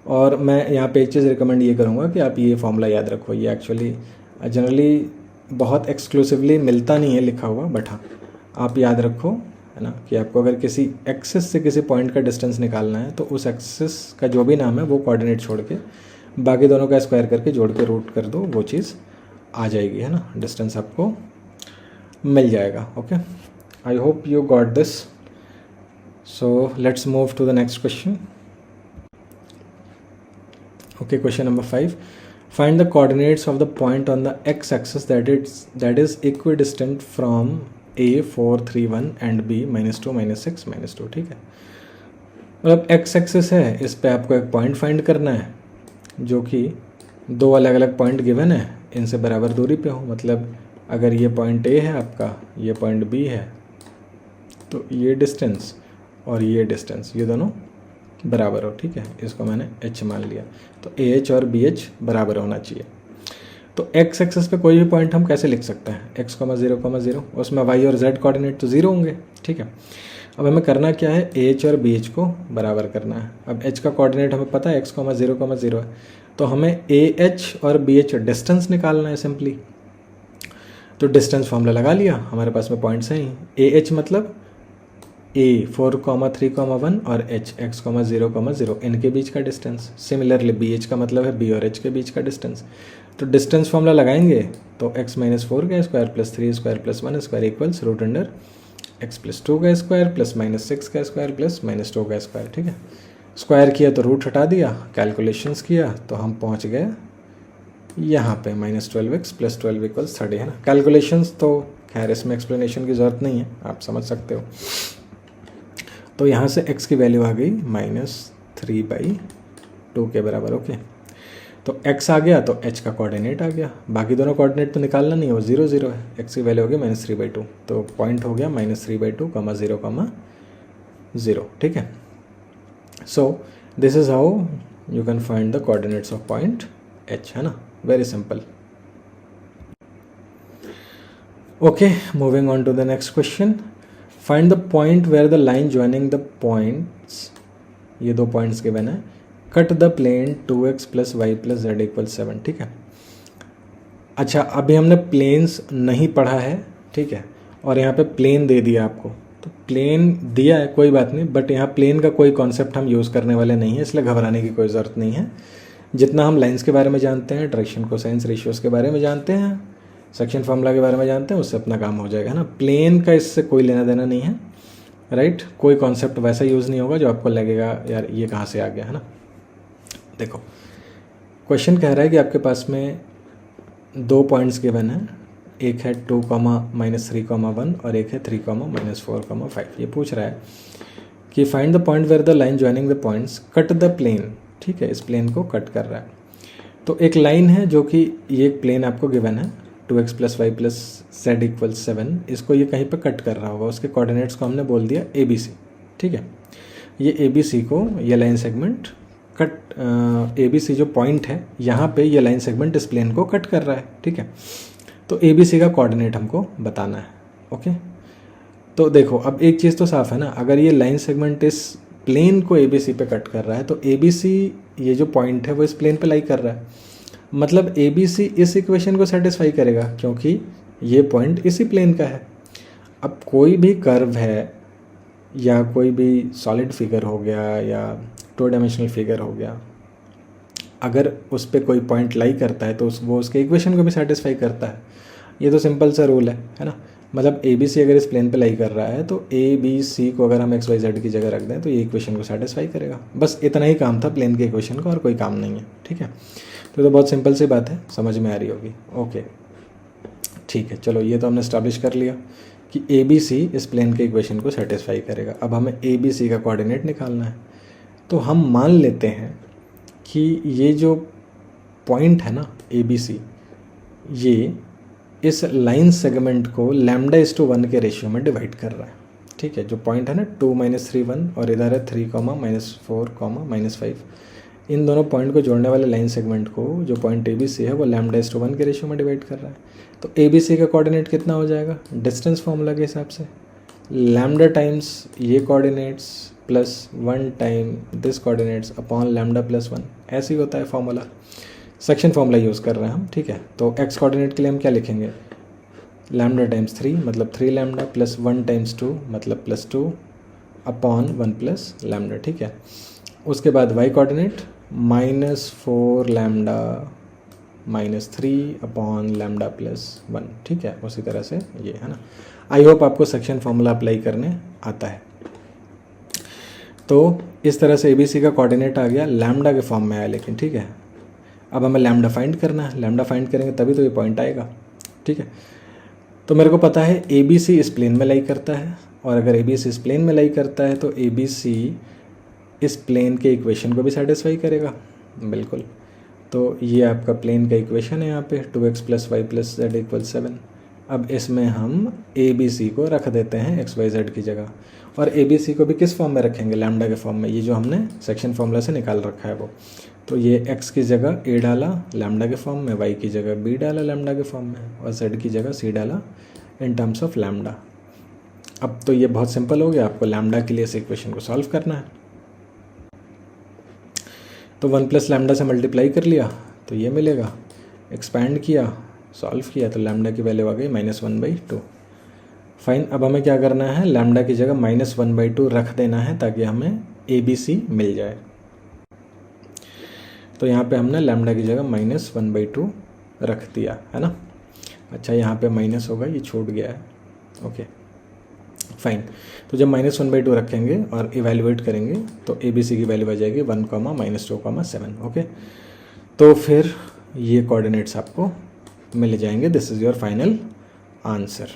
और मैं यहाँ पे एक चीज़ रिकमेंड ये करूँगा कि आप ये फॉर्मूला याद रखो, ये एक्चुअली जनरली बहुत एक्सक्लूसिवली मिलता नहीं है लिखा हुआ, बट हाँ आप याद रखो, है ना, कि आपको अगर किसी एक्सिस से किसी पॉइंट का डिस्टेंस निकालना है तो उस एक्सिस का जो भी नाम है वो कोऑर्डिनेट छोड़ के बाकी दोनों का स्क्वायर करके जोड़ के रूट कर दो, वो चीज़ आ जाएगी, है ना, डिस्टेंस आपको मिल जाएगा। Okay, I hope you got this. So let's move to the next question. Okay, question number 5. Find the coordinates of the point on the x-axis that is equidistant from A 4, 3, 1 and B -2, -6, -2, ठीक है। मतलब x-axis है, इस पे आपको एक point find करना है जो कि दो अलग अलग पॉइंट गिवन है, इनसे बराबर दूरी पे हो। मतलब अगर ये पॉइंट A है आपका, ये पॉइंट B है, तो ये डिस्टेंस और ये डिस्टेंस ये दोनों बराबर हो, ठीक है। इसको मैंने h मान लिया, तो AH और BH बराबर होना चाहिए। तो x एक्सेस पे कोई भी पॉइंट हम कैसे लिख सकते हैं, x, 0, 0, उसमें y और z कोऑर्डिनेट तो 0 होंगे, ठीक है। अब हमें करना क्या है, AH और BH को बराबर करना है। अब h का कोऑर्डिनेट हमें पता है, x, 0, 0 है, तो हमें AH और BH डिस्टेंस निकालना है सिंपली। तो डिस्टेंस फॉर्मूला लगा लिया, हमारे पास में पॉइंट्स हैं। AH मतलब A 4, 3, 1 और H x, 0, 0 इनके बीच का डिस्टेंस। सिमिलरली BH का मतलब है B और H के बीच का डिस्टेंस। तो डिस्टेंस फॉर्मूला लगाएंगे तो x -4 का square plus 3 square plus 1 square equals root under x plus 2 का स्क्वायर प्लस -6 का स्क्वायर प्लस -2 का स्क्वायर, ठीक है। स्क्वायर किया तो रूट हटा दिया, कैलकुलेशंस किया तो हम पहुंच गए यहाँ पे -12x प्लस 12 इक्वल्स 30, है ना। कैलकुलेशंस तो खैर इसमें एक्सप्लेनेशन की ज़रूरत नहीं है, आप समझ सकते हो। तो यहाँ से x की वैल्यू आ गई -3/2 के बराबर। ओके, तो x आ गया तो h का कोऑर्डिनेट आ गया, बाकी दोनों कोऑर्डिनेट तो निकालना नहीं है, वो 0, 0 है। x की वैल्यू हो गई -3/2, तो पॉइंट हो गया -3/2, 0, 0, ठीक है। So this is how you can find the coordinates of point h, है ना, very simple. Okay, moving on to the next question. Find the point where the line joining the points, ये दो points given है, cut the plane 2x + y + z = 7, ठीक है। अच्छा, अभी हमने प्लेन्स नहीं पढ़ा है, ठीक है, और यहाँ पे प्लेन दे दिया आपको, तो प्लेन दिया है कोई बात नहीं, बट यहाँ प्लेन का कोई कॉन्सेप्ट हम यूज़ करने वाले नहीं है, इसलिए घबराने की कोई ज़रूरत नहीं है। जितना हम लाइन्स के बारे में जानते हैं, डायरेक्शन कोसाइंस रेशियोज़ के बारे में जानते हैं, सेक्शन फार्मूला के बारे में जानते हैं, उससे अपना काम हो जाएगा, है ना। प्लेन का इससे कोई लेना देना नहीं है, राइट। कोई कॉन्सेप्ट वैसा यूज़ नहीं होगा जो आपको लगेगा यार ये कहाँ से आ गया, है ना। देखो, क्वेश्चन कह रहा है कि आपके पास में दो पॉइंट्स गिवन है, एक है 2, -3, 1 और एक है 3, -4, 5। ये पूछ रहा है कि find the point where the line joining the points cut the plane, ठीक है, इस प्लेन को कट कर रहा है। तो एक लाइन है जो कि ये एक प्लेन आपको गिवन है 2x + y + z = 7, इसको ये कहीं पर कट कर रहा होगा, उसके कोऑर्डिनेट्स को हमने बोल दिया ABC, ठीक है। ये ABC को ये लाइन सेगमेंट कट ABC जो पॉइंट है यहाँ पे ये लाइन सेगमेंट इस प्लेन को कट कर रहा है, ठीक है। तो ABC का कोऑर्डिनेट हमको बताना है, ओके। तो देखो अब एक चीज़ तो साफ है ना, अगर ये लाइन सेगमेंट इस प्लेन को ABC पे कट कर रहा है तो ABC ये जो पॉइंट है वो इस प्लेन पे लाई कर रहा है, मतलब ABC इस इक्वेशन को सेटिस्फाई करेगा क्योंकि ये पॉइंट इसी प्लेन का है। अब कोई भी कर्व है या कोई भी सॉलिड फिगर हो गया या 2 डायमेंशनल फिगर हो गया, अगर उस पर कोई पॉइंट लाई करता है तो वो उसके इक्वेशन को भी सेटिस्फाई करता है। ये तो सिंपल सा रूल है ना। मतलब ABC अगर इस प्लेन पे लाई कर रहा है तो ABC को अगर हम XYZ की जगह रख दें तो ये इक्वेशन को सेटिस्फाई करेगा। बस इतना ही काम था प्लेन के इक्वेशन का, और कोई काम नहीं है, ठीक है। तो बहुत सिंपल सी बात है, समझ में आ रही होगी, ओके ठीक है। चलो ये तो हमने स्टैब्लिश कर लिया कि ABC इस प्लेन के इक्वेशन को सेटिस्फाई करेगा। अब हमें ABC का कोऑर्डिनेट निकालना है। तो हम मान लेते हैं कि ये जो पॉइंट है ना ABC, ये इस लाइन सेगमेंट को λ/1 के रेशियो में डिवाइड कर रहा है, ठीक है। जो पॉइंट है ना 2 - 3 1 और इधर है 3, -4, -5, इन दोनों पॉइंट को जोड़ने वाले लाइन सेगमेंट को जो पॉइंट ABC है वो λ/1 के रेशियो में डिवाइड कर रहा है। तो ABC का कोऑर्डिनेट कितना हो जाएगा डिस्टेंस फार्मूला के हिसाब से, लैम्डा टाइम्स ये coordinates plus 1 time this coordinates upon λ+1, ऐसे ही होता है फार्मूला। सेक्शन फार्मूला यूज़ कर रहे हैं हम, ठीक है। तो x कोऑर्डिनेट के लिए हम क्या लिखेंगे, लैम्डा टाइम्स 3 मतलब 3 लैम्डा प्लस 1 टाइम्स 2 मतलब +2 अपॉन 1 + लैम्डा, ठीक है। उसके बाद y कोऑर्डिनेट -4 लैम्डा -3 अपॉन λ+1, ठीक है। उसी तरह से ये है ना। आई होप आपको सेक्शन फार्मूला अप्लाई करने आता है। तो इस तरह से ABC का कोऑर्डिनेट आ गया, लैम्डा के फॉर्म में आया लेकिन, ठीक है। अब हमें लैम्डा फाइंड करना है, लैम्डा फाइंड करेंगे तभी तो ये पॉइंट आएगा, ठीक है। तो मेरे को पता है ABC इस प्लेन में लाई करता है, और अगर ABC इस प्लेन में लाई करता है तो ABC इस प्लेन के इक्वेशन को भी सेटिस्फाई करेगा, बिल्कुल। तो ये आपका प्लेन का इक्वेशन है यहाँ पे 2x + y + z = 7। अब इसमें हम ABC को रख देते हैं XYZ की जगह, और ABC को भी किस फॉर्म में रखेंगे, लैम्डा के फॉर्म में, ये जो हमने सेक्शन फार्मूला से निकाल रखा है वो। तो ये x की जगह A डाला लैम्डा के फॉर्म में, y की जगह B डाला लैम्डा के फॉर्म में, और z की जगह C डाला इन टर्म्स ऑफ लैम्डा। अब तो ये बहुत सिंपल हो गया, आपको लैम्डा के लिए इस इक्वेशन को सॉल्व करना है। तो 1 + लैम्डा से मल्टीप्लाई कर लिया तो ये मिलेगा, एक्सपैंड किया, सॉल्व किया तो लैम्डा की वैल्यू आ गई -1/2। फाइन। अब हमें क्या करना है, लैम्डा की जगह -1/2 रख देना है ताकि हमें ABC मिल जाए। तो यहाँ पे हमने लैम्डा की जगह -1/2 रख दिया है ना। अच्छा यहाँ पे माइनस होगा, ये छूट गया है, ओके फाइन। तो जब -1/2 रखेंगे और इवेल्युएट करेंगे तो ABC की वैल्यू आ जाएगी 1, -2, 7, ओके। तो फिर ये कोऑर्डिनेट्स आपको मिल जाएंगे। This is your final answer.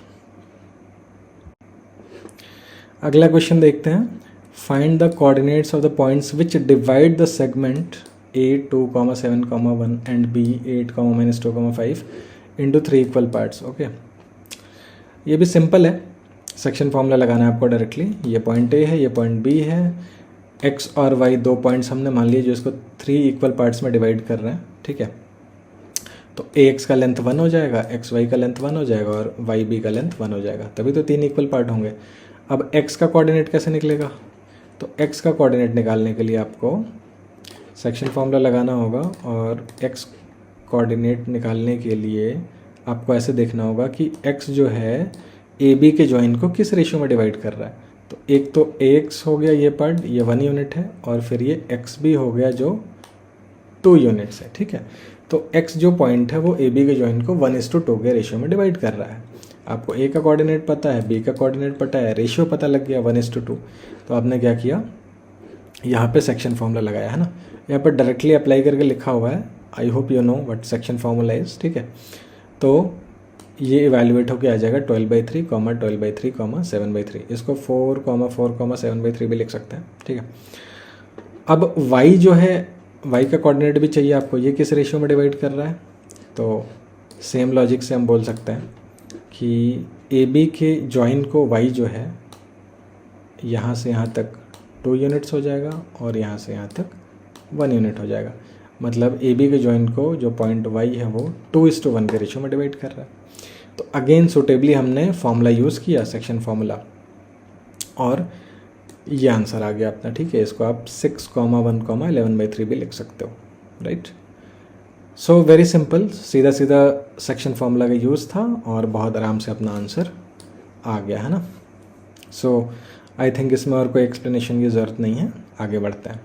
अगला क्वेश्चन देखते हैं। Find the coordinates of the points which divide the segment A 2, 7, 1 and B 8, -2, 5 into 3 equal parts, okay. ये भी सिंपल है, सेक्शन फॉर्मूला लगाना है आपको डायरेक्टली। ये पॉइंट A है, ये पॉइंट B है, x और y दो पॉइंट्स हमने मान लिए जो इसको 3 इक्वल पार्ट्स में डिवाइड कर रहे हैं, ठीक है। तो ax का लेंथ 1 हो जाएगा, xy का लेंथ 1 हो जाएगा और yb का लेंथ 1 हो जाएगा, तभी तो 3 इक्वल पार्ट होंगे। अब x का कोऑर्डिनेट कैसे निकलेगा, तो x का कोऑर्डिनेट निकालने के लिए आपको सेक्शन फॉर्मूला लगाना होगा, और x कोऑर्डिनेट निकालने के लिए आपको ऐसे देखना होगा कि x जो है AB के जॉइन को किस रेशियो में डिवाइड कर रहा है। तो एक तो ax हो गया ये पार्ट, ये 1 यूनिट है, और फिर ये xb हो गया जो 2 यूनिट्स है, ठीक है। तो x जो पॉइंट है वो AB के जॉइन को 1:2 के रेशियो में डिवाइड कर रहा है। आपको A का कोऑर्डिनेट पता है, B का कोऑर्डिनेट पता है, रेशियो पता लग गया 1:2। तो आपने क्या किया, यहाँ पे सेक्शन फॉर्मूला लगाया है ना, यहाँ पर डायरेक्टली अप्लाई करके लिखा हुआ है। आई hope you know what section formula is, ठीक है। तो ये इवेल्युएट होकर आ जाएगा 12/3, 12/3, 7/3। इसको 4, 4, 7/3 भी लिख सकते हैं, ठीक है। अब y जो है वाई का कोऑर्डिनेट भी चाहिए आपको, ये किस रेशियो में डिवाइड कर रहा है, तो सेम लॉजिक से हम बोल सकते हैं कि ए बी के जॉइन को वाई जो है यहाँ से यहाँ तक 2 यूनिट्स हो जाएगा और यहाँ से यहाँ तक 1 यूनिट हो जाएगा। मतलब ए बी के जॉइन को जो पॉइंट वाई है वो 2:1 के रेशियो में डिवाइड कर रहा है। तो अगेन सुटेबली हमने फॉर्मूला यूज़ किया, सेक्शन फॉर्मूला, और ये आंसर आ गया अपना। ठीक है, इसको आप 6,1,11/3 भी लिख सकते हो, राइट। सो वेरी सिंपल, सीधा सीधा सेक्शन फॉर्मूला का यूज़ था और बहुत आराम से अपना आंसर आ गया, है ना। सो आई थिंक इसमें और कोई एक्सप्लेनेशन की ज़रूरत नहीं है, आगे बढ़ते हैं।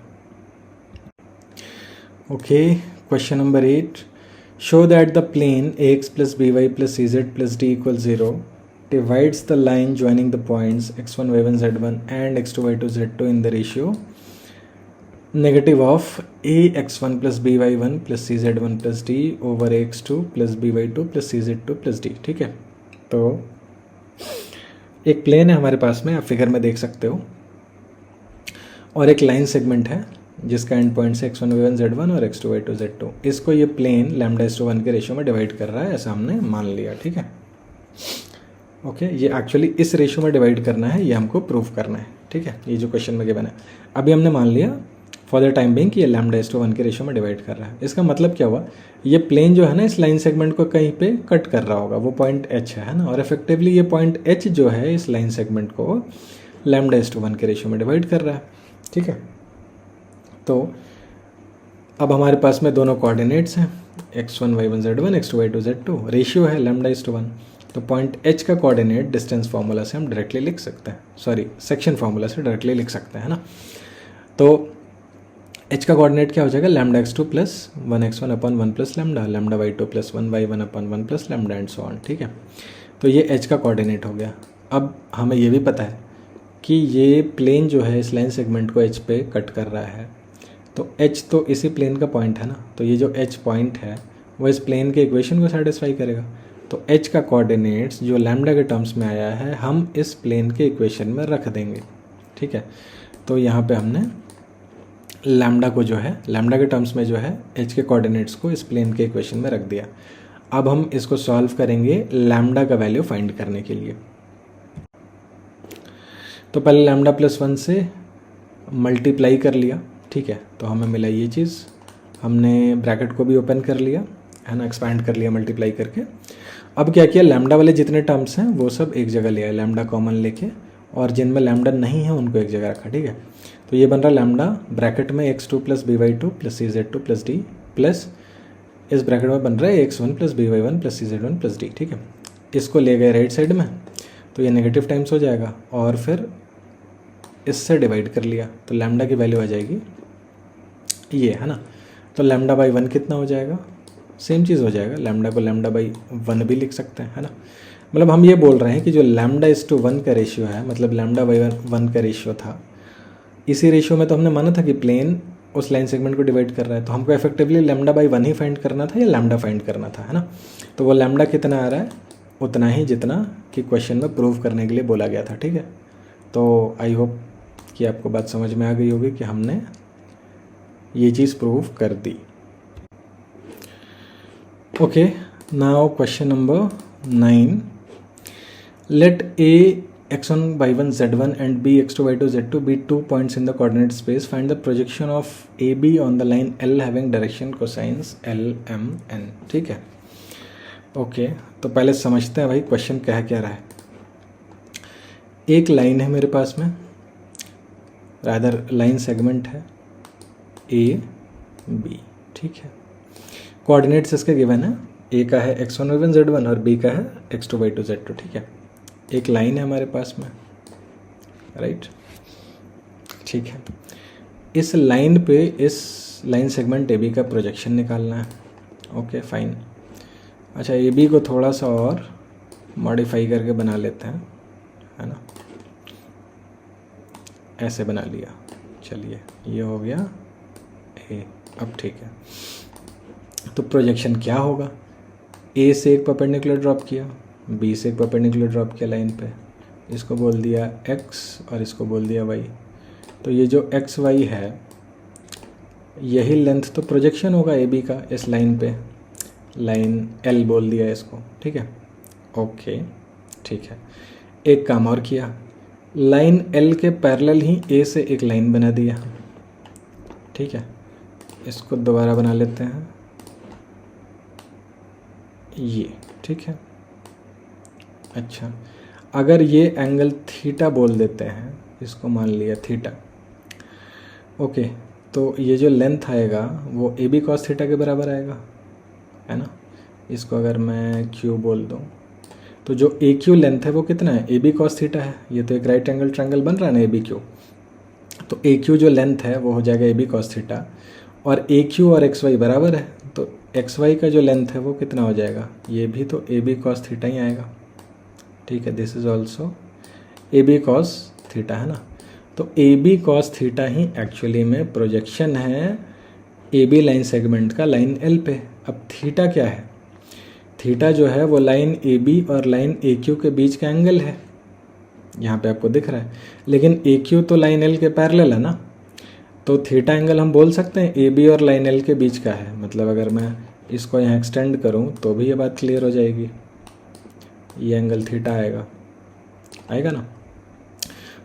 Okay, question number 8, show that the plane ax + by + cz + d = 0 divides the line joining the points x1 y1 z1 and x2 y2 z2 in the ratio negative of ax1 + by1 + cz1 + d over ax2 + by2 + cz2 + d। ठीक है, तो एक plane है हमारे पास में, आप figure में देख सकते हो, और एक लाइन सेगमेंट है जिसका एंड पॉइंट है x1 y1 z1 और x2 y2 z2। इसको ये प्लेन λ/1 के रेशियो में डिवाइड कर रहा है, ऐसा हमने मान लिया। ठीक है, ओके, ये एक्चुअली इस रेशियो में डिवाइड करना है, ये हमको प्रूव करना है। ठीक है, ये जो क्वेश्चन में गिवन है, अभी हमने मान लिया फॉर द टाइम बिंग कि ये λ/1 के रेशियो में डिवाइड कर रहा है। इसका मतलब क्या हुआ, ये प्लेन जो है ना इस लाइन सेगमेंट को कहीं पे कट कर रहा होगा, वो पॉइंट h है ना, और इफेक्टिवली ये पॉइंट h जो है इस लाइन सेगमेंट को λ/1 के रेशियो में डिवाइड कर रहा है। ठीक है, तो अब हमारे पास में दोनों कोऑर्डिनेट्स हैं, x1 y1 z1 x2 y2 z2, ratio है λ/1। तो पॉइंट h का कोऑर्डिनेट डिस्टेंस फार्मूला से हम डायरेक्टली लिख सकते हैं, सॉरी सेक्शन फार्मूला से डायरेक्टली लिख सकते हैं ना। तो h का कोऑर्डिनेट क्या हो जाएगा, λx2 + 1x1 / 1 + λ, λy2 + 1y1 / 1 + λ and so on. ठीक है, तो ये h का कोऑर्डिनेट हो गया। अब हमें ये भी पता है कि ये प्लेन जो है इस लाइन सेगमेंट को h पे कट कर रहा है, तो h तो इसी प्लेन का पॉइंट है ना, तो ये जो h पॉइंट है वो इस प्लेन के इक्वेशन को सेटिस्फाई करेगा। तो h का कोऑर्डिनेट्स जो लैम्डा के टर्म्स में आया है हम इस प्लेन के इक्वेशन में रख देंगे। ठीक है, तो यहाँ पे हमने लैम्डा को जो है लैम्डा के टर्म्स में जो है h के कोऑर्डिनेट्स को इस प्लेन के इक्वेशन में रख दिया। अब हम इसको सॉल्व करेंगे लैम्डा का वैल्यू फाइंड करने के लिए। तो पहले λ+1 से मल्टीप्लाई कर लिया। ठीक है, तो हमें मिला ये चीज़, हमने ब्रैकेट को भी ओपन कर लिया, है ना, एक्सपैंड कर लिया मल्टीप्लाई करके। अब क्या किया, लैम्डा वाले जितने टर्म्स हैं वो सब एक जगह ले आए, लैम्डा कॉमन लेके, और जिनमें लैम्डा नहीं है उनको एक जगह रखा। ठीक है, तो ये बन रहा लैम्डा ब्रैकेट में x2 + by2 + cz2 + d plus इस ब्रैकेट में बन रहा है x1 + by1 + cz1 + d। ठीक है, इसको ले गए राइट साइड में, तो ये नेगेटिव टाइम्स हो जाएगा, और फिर इससे डिवाइड कर लिया, तो लैम्डा की वैल्यू आ जाएगी ये, है ना। तो λ/1 कितना हो जाएगा, सेम चीज़ हो जाएगा, लैम्डा को λ/1 भी लिख सकते हैं, है ना। मतलब हम ये बोल रहे हैं कि जो λ/1 का रेशियो है, मतलब λ/1 का रेशियो था, इसी रेशियो में तो हमने माना था कि प्लेन उस लाइन सेगमेंट को डिवाइड कर रहा है, तो हमको इफेक्टिवली λ/1 ही फाइंड करना था या लैम्डा फाइंड करना था, है ना। तो वो लैम्डा कितना आ रहा है, उतना ही जितना कि क्वेश्चन में प्रूव करने के लिए बोला गया था। ठीक है, तो आई होप कि आपको बात समझ में आ गई होगी कि हमने ये चीज़ प्रूव कर दी। Okay, now question number 9, let a x1 y1 z1 and b x2 y2 z2 be 2 points in the coordinate space. Find the projection of ab on the line L having direction cosines L M N। ठीक है, okay, तो पहले समझते हैं भाई question कह क्या रहा है। एक लाइन है मेरे पास में, रादर लाइन सेगमेंट है ए बी। ठीक है, कोऑर्डिनेट्स इसके गिवन है, ए का है x1 y1 z1 और बी का है x2 y2 z2। ठीक है, एक लाइन है हमारे पास में, राइट। ठीक है, इस लाइन पे इस लाइन सेगमेंट ए बी का प्रोजेक्शन निकालना है। ओके फाइन, अच्छा ए बी को थोड़ा सा और मॉडिफाई करके बना लेते हैं, है ना, ऐसे बना लिया। चलिए ये हो गया ए। अब ठीक है, तो प्रोजेक्शन क्या होगा, ए से एक परपेंडिकुलर ड्रॉप किया, बी से एक परपेंडिकुलर ड्रॉप किया लाइन पे, इसको बोल दिया x और इसको बोल दिया y। तो ये जो एक्स वाई है यही लेंथ तो प्रोजेक्शन होगा ए बी का इस लाइन पे, लाइन एल बोल दिया इसको, ठीक है। ओके ठीक है, एक काम और किया, लाइन एल के पैरेलल ही ए से एक लाइन बना दिया, ठीक है। इसको दोबारा बना लेते हैं ये, ठीक है। अच्छा, अगर ये एंगल थीटा बोल देते हैं, इसको मान लिया थीटा, ओके, तो ये जो लेंथ आएगा वो ए बी कॉस थीटा के बराबर आएगा, है ना। इसको अगर मैं क्यू बोल दूँ तो जो ए क्यू लेंथ है वो कितना है, ए बी कॉस थीटा है। ये तो एक राइट एंगल ट्रायंगल बन रहा है ना ए बी क्यू, तो ए क्यू जो लेंथ है वो हो जाएगा ए बी कॉस थीटा, और ए क्यू और एक्स वाई बराबर है, तो एक्स वाई का जो लेंथ है वो कितना हो जाएगा, ये भी तो ए बी कॉस थीटा ही आएगा, ठीक है। This is also A B cos theta, है ना। तो ए बी कॉस थीटा ही एक्चुअली में प्रोजेक्शन है ए बी लाइन सेगमेंट का लाइन एल पे। अब थीटा क्या है, थीटा जो है वो लाइन ए बी और लाइन ए क्यू के बीच का एंगल है, यहाँ पे आपको दिख रहा है, लेकिन ए क्यू तो लाइन एल के पैरेलल है ना, तो थीटा एंगल हम बोल सकते हैं ए बी और लाइन एल के बीच का है। मतलब अगर मैं इसको यहाँ एक्सटेंड करूँ तो भी ये बात क्लियर हो जाएगी, ये एंगल थीटा आएगा, आएगा ना।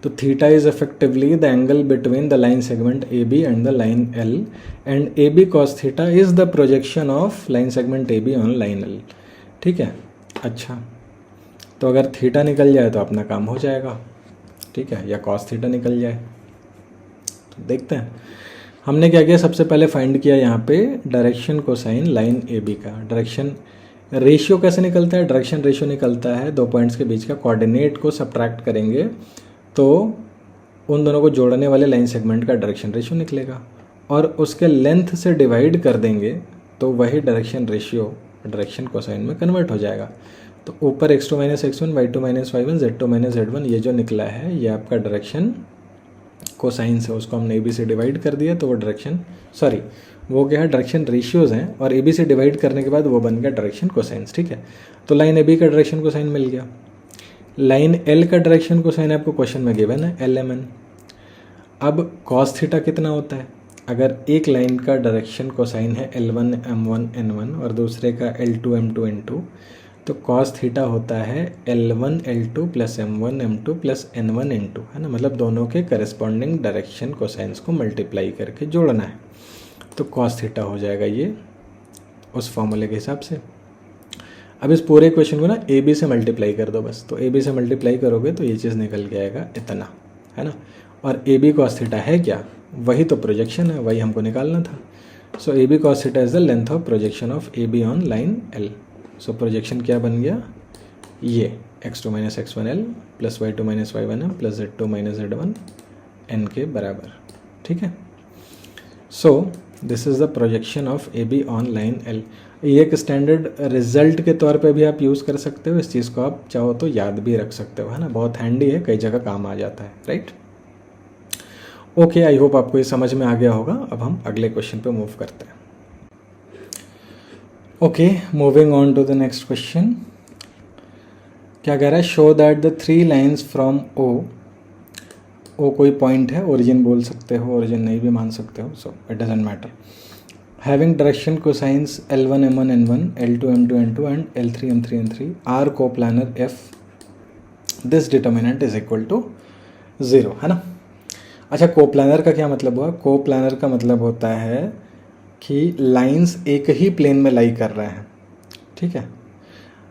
तो theta is effectively the angle between the line segment A B and the line L, and A B cos theta is the projection of line segment A B on line L, ठीक है। अच्छा, तो अगर theta निकल जाए तो अपना काम हो जाएगा, ठीक है, या कॉस थीटा निकल जाए। तो देखते हैं हमने क्या किया, सबसे पहले फाइंड किया यहाँ पे direction cosine line A B का। डायरेक्शन रेशियो कैसे निकलता है, डायरेक्शन रेशियो निकलता है दो पॉइंट्स के बीच का कोऑर्डिनेट को सब्ट्रैक्ट करेंगे तो उन दोनों को जोड़ने वाले लाइन सेगमेंट का डायरेक्शन रेशियो निकलेगा, और उसके लेंथ से डिवाइड कर देंगे तो वही डायरेक्शन रेशियो डायरेक्शन कोसाइन में कन्वर्ट हो जाएगा। तो ऊपर x2 minus x1, y2 minus y1, z2 minus z1, ये जो निकला है ये आपका डायरेक्शन कोसाइन से, उसको हमने ए बी से डिवाइड कर दिया तो वो डायरेक्शन, सॉरी वो क्या है, डायरेक्शन रेशियोज़ हैं, और ए बी से डिवाइड करने के बाद वो बन गया डायरेक्शन कोसाइंस, ठीक है। तो लाइन ए बी का डायरेक्शन कोसाइन मिल गया। लाइन एल का डायरेक्शन कोसाइन आपको क्वेश्चन में गिवन है एल एम एन। अब कॉस थीटा कितना होता है, अगर एक लाइन का डायरेक्शन कोसाइन है L1 M1 N1 और दूसरे का L2 M2 N2, तो कॉस थीटा होता है L1 L2 plus M1 M2 plus N1 N2, है ना। मतलब दोनों के करस्पॉन्डिंग डायरेक्शन कोसाइंस को मल्टीप्लाई करके जोड़ना है, तो कॉस थीटा हो जाएगा ये उस फॉर्मूले के हिसाब से। अब इस पूरे क्वेश्चन को ना ए बी से मल्टीप्लाई कर दो बस, तो ए बी से मल्टीप्लाई करोगे तो ये चीज़ निकल के आएगा इतना, है ना। और ए बी कॉस थीटा है क्या, वही तो प्रोजेक्शन है, वही हमको निकालना था। So A B cos theta is the length of projection of A B on line L. So projection क्या बन गया, ये x2 minus x1 L plus y2 minus y1 M plus z2 minus z1 N के बराबर, ठीक है। So this is the projection of A B on line L. ये एक स्टैंडर्ड रिजल्ट के तौर पे भी आप यूज़ कर सकते हो, इस चीज़ को आप चाहो तो याद भी रख सकते हो, है ना। बहुत हैंडी है, कई जगह काम आ जाता है, राइट। ओके, आई होप आपको ये समझ में आ गया होगा। अब हम अगले क्वेश्चन पे मूव करते हैं। Okay, moving on to the next question. क्या कह रहा है, show that the three lines from O कोई पॉइंट है, ओरिजिन बोल सकते हो, ओरिजिन नहीं भी मान सकते हो, so it doesn't matter. Having direction cosines L1 M1 N1, L2 M2 N2 and L3 M3 N3 are coplanar F, this determinant is equal to 0, है ना। अच्छा, कोप्लानर का क्या मतलब हुआ, कोप्लानर का मतलब होता है कि लाइंस एक ही प्लेन में लाई कर रहे हैं, ठीक है।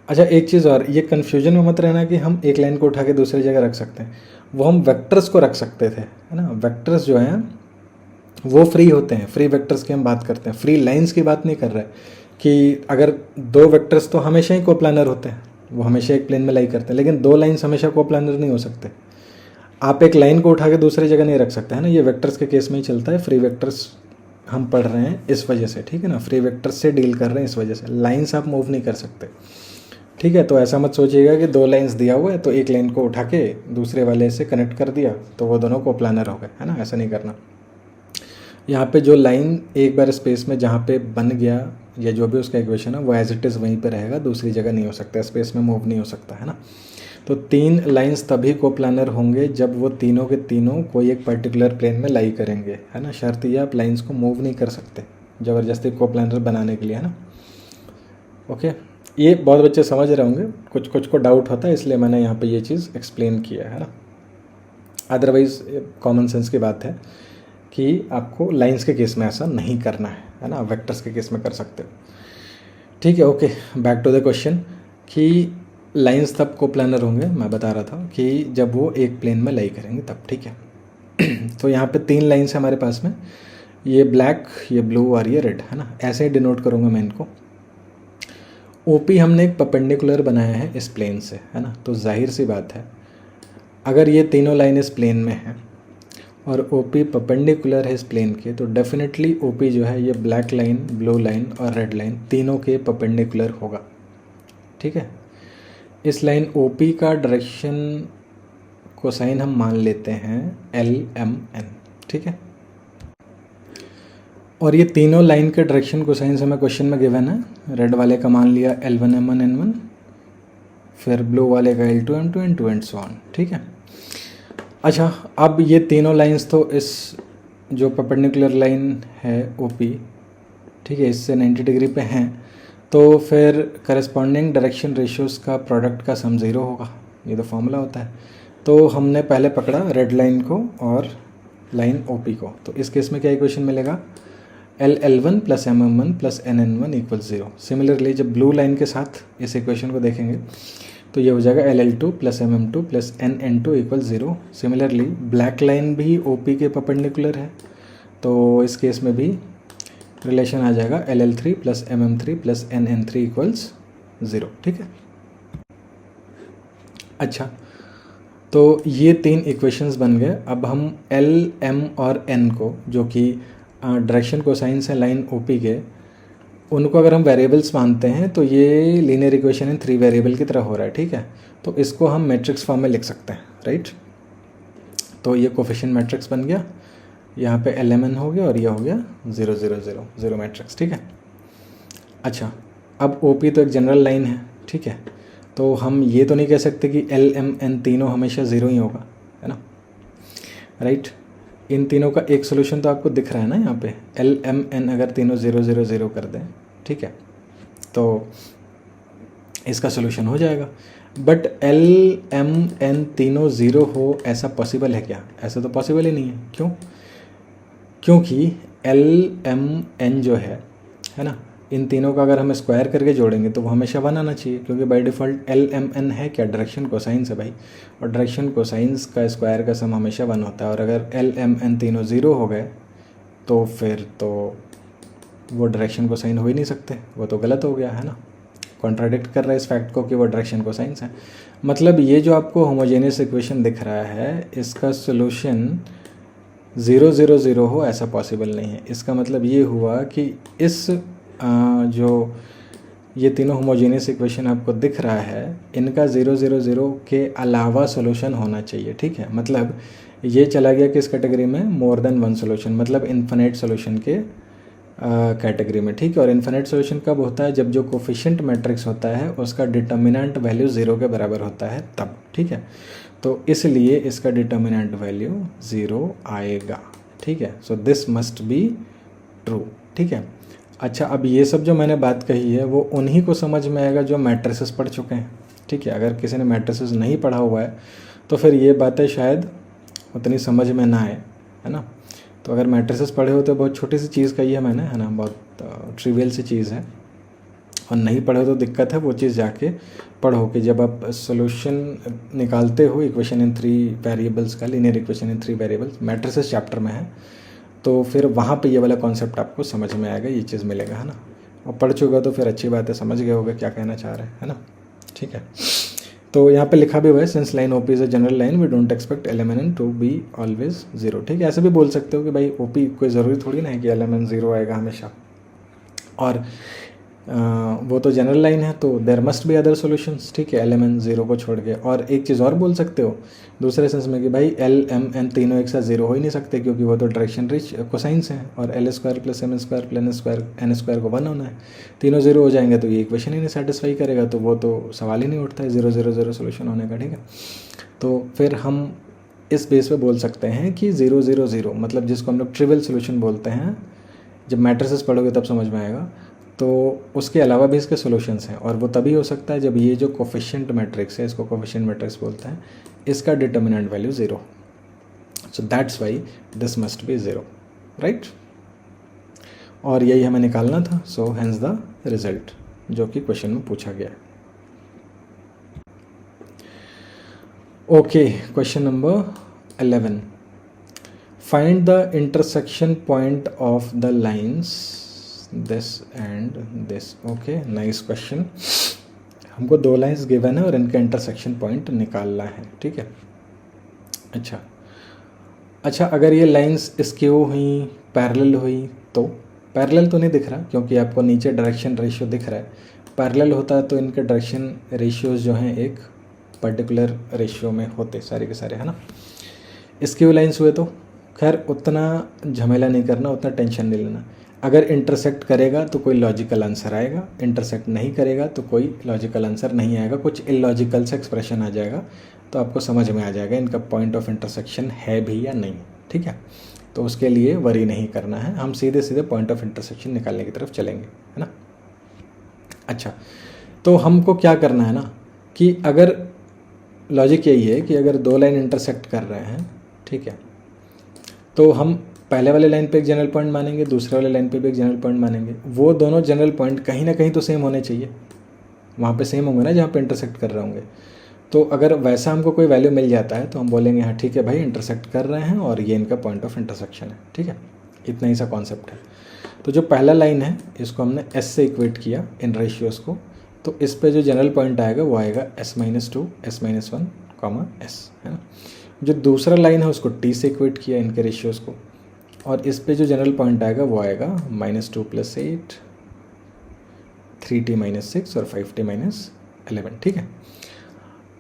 अच्छा, एक चीज़ और, ये कन्फ्यूजन में मत रहना कि हम एक लाइन को उठा के दूसरी जगह रख सकते हैं, वो हम वेक्टर्स को रख सकते थे, है ना। वेक्टर्स जो हैं वो फ्री होते हैं, फ्री वेक्टर्स की हम बात करते हैं, फ्री लाइंस की बात नहीं कर रहे कि अगर दो वेक्टर्स तो हमेशा ही कोप्लानर होते हैं, वो हमेशा एक प्लेन में लाई करते हैं, लेकिन दो लाइंस हमेशा कोप्लानर नहीं हो सकते। आप एक लाइन को उठा के दूसरी जगह नहीं रख सकते, है ना। ये वेक्टर्स के केस में ही चलता है, फ्री वेक्टर्स हम पढ़ रहे हैं इस वजह से, ठीक है ना, फ्री वेक्टर्स से डील कर रहे हैं इस वजह से। लाइंस आप मूव नहीं कर सकते, ठीक है। तो ऐसा मत सोचिएगा कि दो लाइंस दिया हुआ है तो एक लाइन को उठा के दूसरे वाले से कनेक्ट कर दिया तो वो दोनों कोप्लानर हो गए, है ना, ऐसा नहीं करना। यहाँ पे जो लाइन एक बार स्पेस में जहाँ पे बन गया या जो भी उसका इक्वेशन है वो एज इट इज़ वहीं पे रहेगा, दूसरी जगह नहीं हो सकता, स्पेस में मूव नहीं हो सकता है ना। तो 3 लाइंस तभी कोप्लानर होंगे जब वो तीनों के तीनों कोई एक पर्टिकुलर प्लेन में लाई करेंगे, है ना। शर्त ये आप लाइंस को मूव नहीं कर सकते ज़बरदस्ती कोप्लानर बनाने के लिए, है ना। ओके, ये बहुत बच्चे समझ रहे होंगे, कुछ कुछ को डाउट होता है इसलिए मैंने यहाँ पे ये चीज़ एक्सप्लेन किया है ना। अदरवाइज़ कॉमन सेंस की बात है कि आपको लाइंस के केस में ऐसा नहीं करना है ना, वेक्टर्स के केस में कर सकते हो। ठीक है, okay, back to the question कि लाइंस तब कोप्लानर होंगे, मैं बता रहा था कि जब वो एक प्लेन में लाई करेंगे तब, ठीक है। तो यहाँ पे 3 लाइंस है हमारे पास में, ये ब्लैक, ये ब्लू और ये रेड, है ना। ऐसे ही डिनोट करूँगा मैं इनको। ओपी हमने एक परपेंडिकुलर बनाया है इस प्लेन से, है ना। तो जाहिर सी बात है अगर ये तीनों लाइन इस प्लेन में है और ओपी परपेंडिकुलर है इस प्लेन के, तो डेफिनेटली ओपी जो है ये ब्लैक लाइन, ब्लू लाइन और रेड लाइन तीनों के परपेंडिकुलर होगा, ठीक है। इस लाइन ओपी का डायरेक्शन कोसाइन हम मान लेते हैं LMN, ठीक है। और ये तीनों लाइन के डायरेक्शन कोसाइन हमें क्वेश्चन में गिवन है। रेड वाले का मान लिया L1M1N1, फिर ब्लू वाले का L2M2N2 एंड सो ऑन, ठीक है। अच्छा, अब ये तीनों लाइंस तो इस जो परपेंडिकुलर लाइन है OP, ठीक है, इससे 90 डिग्री पे हैं, तो फिर करस्पॉन्डिंग डायरेक्शन रेशियोज का प्रोडक्ट का सम 0 होगा, ये तो फॉर्मूला होता है। तो हमने पहले पकड़ा रेड लाइन को और लाइन OP को, तो इस केस में क्या इक्वेशन मिलेगा, LL1 plus MM1 plus NN1 equal 0। Similarly जब ब्लू लाइन के साथ इस इक्वेशन को देखेंगे तो ये हो जाएगा LL2 plus MM2 plus NN2 equal 0। Similarly black line भी OP के परपेंडिकुलर है, तो इस केस में भी रिलेशन आ जाएगा LL3 plus MM3 plus NN3 equals 0, ठीक है। अच्छा, तो ये 3 इक्वेशंस बन गए। अब हम L, M और N को, जो कि डायरेक्शन कोसाइंस है लाइन OP के, उनको अगर हम वेरिएबल्स मानते हैं तो ये लीनियर इक्वेशन इन 3 वेरिएबल की तरह हो रहा है, ठीक है। तो इसको हम मैट्रिक्स फॉर्म में लिख सकते हैं, राइट। तो ये कोफिशिएंट मैट्रिक्स बन गया, यहाँ पे LMN हो गया और ये हो गया 0 0 0 0 मैट्रिक्स, ठीक है। अच्छा, अब OP तो एक जनरल लाइन है, ठीक है, तो हम ये तो नहीं कह सकते कि LMN तीनों हमेशा 0 ही होगा, है ना, राइट। इन तीनों का एक सोल्यूशन तो आपको दिख रहा है ना यहाँ पे, LMN अगर तीनों 0 0 0 कर दें, ठीक है, तो इसका सोल्यूशन हो जाएगा। बट LMN तीनों 0 हो ऐसा पॉसिबल है क्या? ऐसा तो पॉसिबल ही नहीं है। क्यों? क्योंकि LMN जो है ना, इन तीनों का अगर हम स्क्वायर करके जोड़ेंगे तो वो हमेशा 1 आना चाहिए, क्योंकि बाय डिफ़ॉल्ट LMN है क्या, डायरेक्शन कोसाइंस है भाई, और डायरेक्शन कोसाइंस का स्क्वायर का सम हमेशा 1 होता है। और अगर LMN तीनों 0 हो गए तो फिर तो वो डायरेक्शन कोसाइन हो ही नहीं सकते, वो तो गलत हो गया, है ना, कॉन्ट्राडिक्ट कर रहा है इस फैक्ट को कि वो डायरेक्शन कोसाइंस है। मतलब ये जो आपको होमोजेनियस इक्वेशन दिख रहा है, इसका सोल्यूशन 0 0 0 हो ऐसा पॉसिबल नहीं है। इसका मतलब ये हुआ कि इस जो ये तीनों होमोजेनियस इक्वेशन आपको दिख रहा है, इनका 0 0 0 के अलावा सोल्यूशन होना चाहिए, ठीक है। मतलब ये चला गया किस कैटेगरी में, मोर देन 1 सोल्यूशन, मतलब इन्फिनिट सोल्यूशन के कैटेगरी में, ठीक है। और इन्फिनिट सोल्यूशन कब होता है, जब जो कोफिशिएंट मैट्रिक्स होता है उसका डिटर्मिनेंट वैल्यू 0 के बराबर होता है तब, ठीक है। तो इसलिए इसका डिटर्मिनेंट वैल्यू 0 आएगा, ठीक है। So this must be true, ठीक है। अच्छा, अब ये सब जो मैंने बात कही है वो उन्हीं को समझ में आएगा जो मैट्रिसेस पढ़ चुके हैं, ठीक है। अगर किसी ने मैट्रिसेस नहीं पढ़ा हुआ है तो फिर ये बातें शायद उतनी समझ में ना आए, है ना। तो अगर मैट्रिसेस पढ़े हो तो बहुत छोटी सी चीज़ कही है मैंने, है ना, बहुत ट्रिवियल सी चीज़ है। और नहीं पढ़े हो तो दिक्कत है, वो चीज़ जाके पढ़ो कि जब आप सोल्यूशन निकालते हो इक्वेशन इन 3 वेरिएबल्स का, linear equation in 3 variables, matrices chapter में है, तो फिर वहाँ पे ये वाला कॉन्सेप्ट आपको समझ में आएगा, ये चीज़ मिलेगा, है ना। और पढ़ चुका तो फिर अच्छी बात है, समझ गए होगा क्या कहना चाह रहे हैं, है ना, ठीक है। तो यहाँ पे लिखा भी हुआ है, since line OP is a general line we don't expect LMN to be always 0, ठीक है। ऐसे भी बोल सकते हो कि भाई OP कोई ज़रूरी थोड़ी ना है कि LMN 0 आएगा हमेशा। और वो तो जनरल लाइन है, तो there must be other solutions, ठीक है, LMN 0 को छोड़ के। और एक चीज़ और बोल सकते हो दूसरे सेंस में कि भाई LMN तीनों एक साथ 0 हो ही नहीं सकते, क्योंकि वो तो डायरेक्शन रिच कोसाइंस हैं, और L² + M² + N² को 1 होना है। तीनों 0 हो जाएंगे तो ये इक्वेशन ही नहीं सेटिस्फाई करेगा, तो वो तो सवाल ही नहीं उठता है 0 0 0 सोल्यूशन होने का, ठीक है। तो फिर हम इस बेस पे बोल सकते हैं कि 0 0 0 मतलब जिसको हम लोग ट्रिवियल सोल्यूशन बोलते हैं, जब मैट्रिसेस पढ़ोगे तब समझ में आएगा, तो उसके अलावा भी इसके सॉल्यूशंस हैं, और वो तभी हो सकता है जब ये जो कोफिशिएंट मैट्रिक्स है, इसको कोफिशिएंट मैट्रिक्स बोलते हैं, इसका determinant value 0। So that's why this must be 0, right. और यही हमें निकालना था, सो हेंस द रिजल्ट जो कि क्वेश्चन में पूछा गया है। Okay, question number 11, find the intersection point of the lines this and this. Okay, nice question. हमको 2 लाइन्स गिवन है और इनका इंटरसेक्शन पॉइंट निकालना है, ठीक है। अच्छा, अगर ये लाइन्स स्क्यू हुई, पैरेलल हुई, तो पैरेलल तो नहीं दिख रहा क्योंकि आपको नीचे डायरेक्शन रेशियो दिख रहा है। पैरेलल होता तो इनके डायरेक्शन रेशियोज जो हैं एक पर्टिकुलर रेशियो में होते सारे के सारे, है ना। स्क्यू लाइन्स हुए तो खैर उतना झमेला नहीं करना, उतना टेंशन नहीं लेना। अगर इंटरसेक्ट करेगा तो कोई लॉजिकल आंसर आएगा, इंटरसेक्ट नहीं करेगा तो कोई लॉजिकल आंसर नहीं आएगा, कुछ इलॉजिकल से एक्सप्रेशन आ जाएगा, तो आपको समझ में आ जाएगा इनका पॉइंट ऑफ इंटरसेक्शन है भी या नहीं, ठीक है। तो उसके लिए वरी नहीं करना है, हम सीधे सीधे पॉइंट ऑफ इंटरसेक्शन निकालने की तरफ चलेंगे, है ना। अच्छा, तो हमको क्या करना है ना कि अगर लॉजिक यही है कि अगर 2 लाइन इंटरसेक्ट कर रहे हैं, ठीक है, तो हम पहले वाले लाइन पे एक जनरल पॉइंट मानेंगे, दूसरे वाले लाइन पे भी एक जनरल पॉइंट मानेंगे। वो दोनों जनरल पॉइंट कहीं ना कहीं तो सेम होने चाहिए, वहाँ पे सेम होंगे ना जहाँ पे इंटरसेक्ट कर रहे होंगे। तो अगर वैसा हमको कोई वैल्यू मिल जाता है तो हम बोलेंगे हाँ ठीक है भाई, इंटरसेक्ट कर रहे हैं और ये इनका पॉइंट ऑफ इंटरसेक्शन है, ठीक है। इतना ही सा कॉन्सेप्ट है। तो जो पहला लाइन है इसको हमने S से इक्वेट किया इन रेशियोज़ को, तो इस पे जो जनरल पॉइंट आएगा वो आएगा S-2 S-1 S, है ना। जो दूसरा लाइन है उसको T से इक्वेट किया इनके रेशियोज़ को, और इस पे जो जनरल पॉइंट आएगा वो आएगा -2 + 8 3t - 6 और 5t - 11, ठीक है।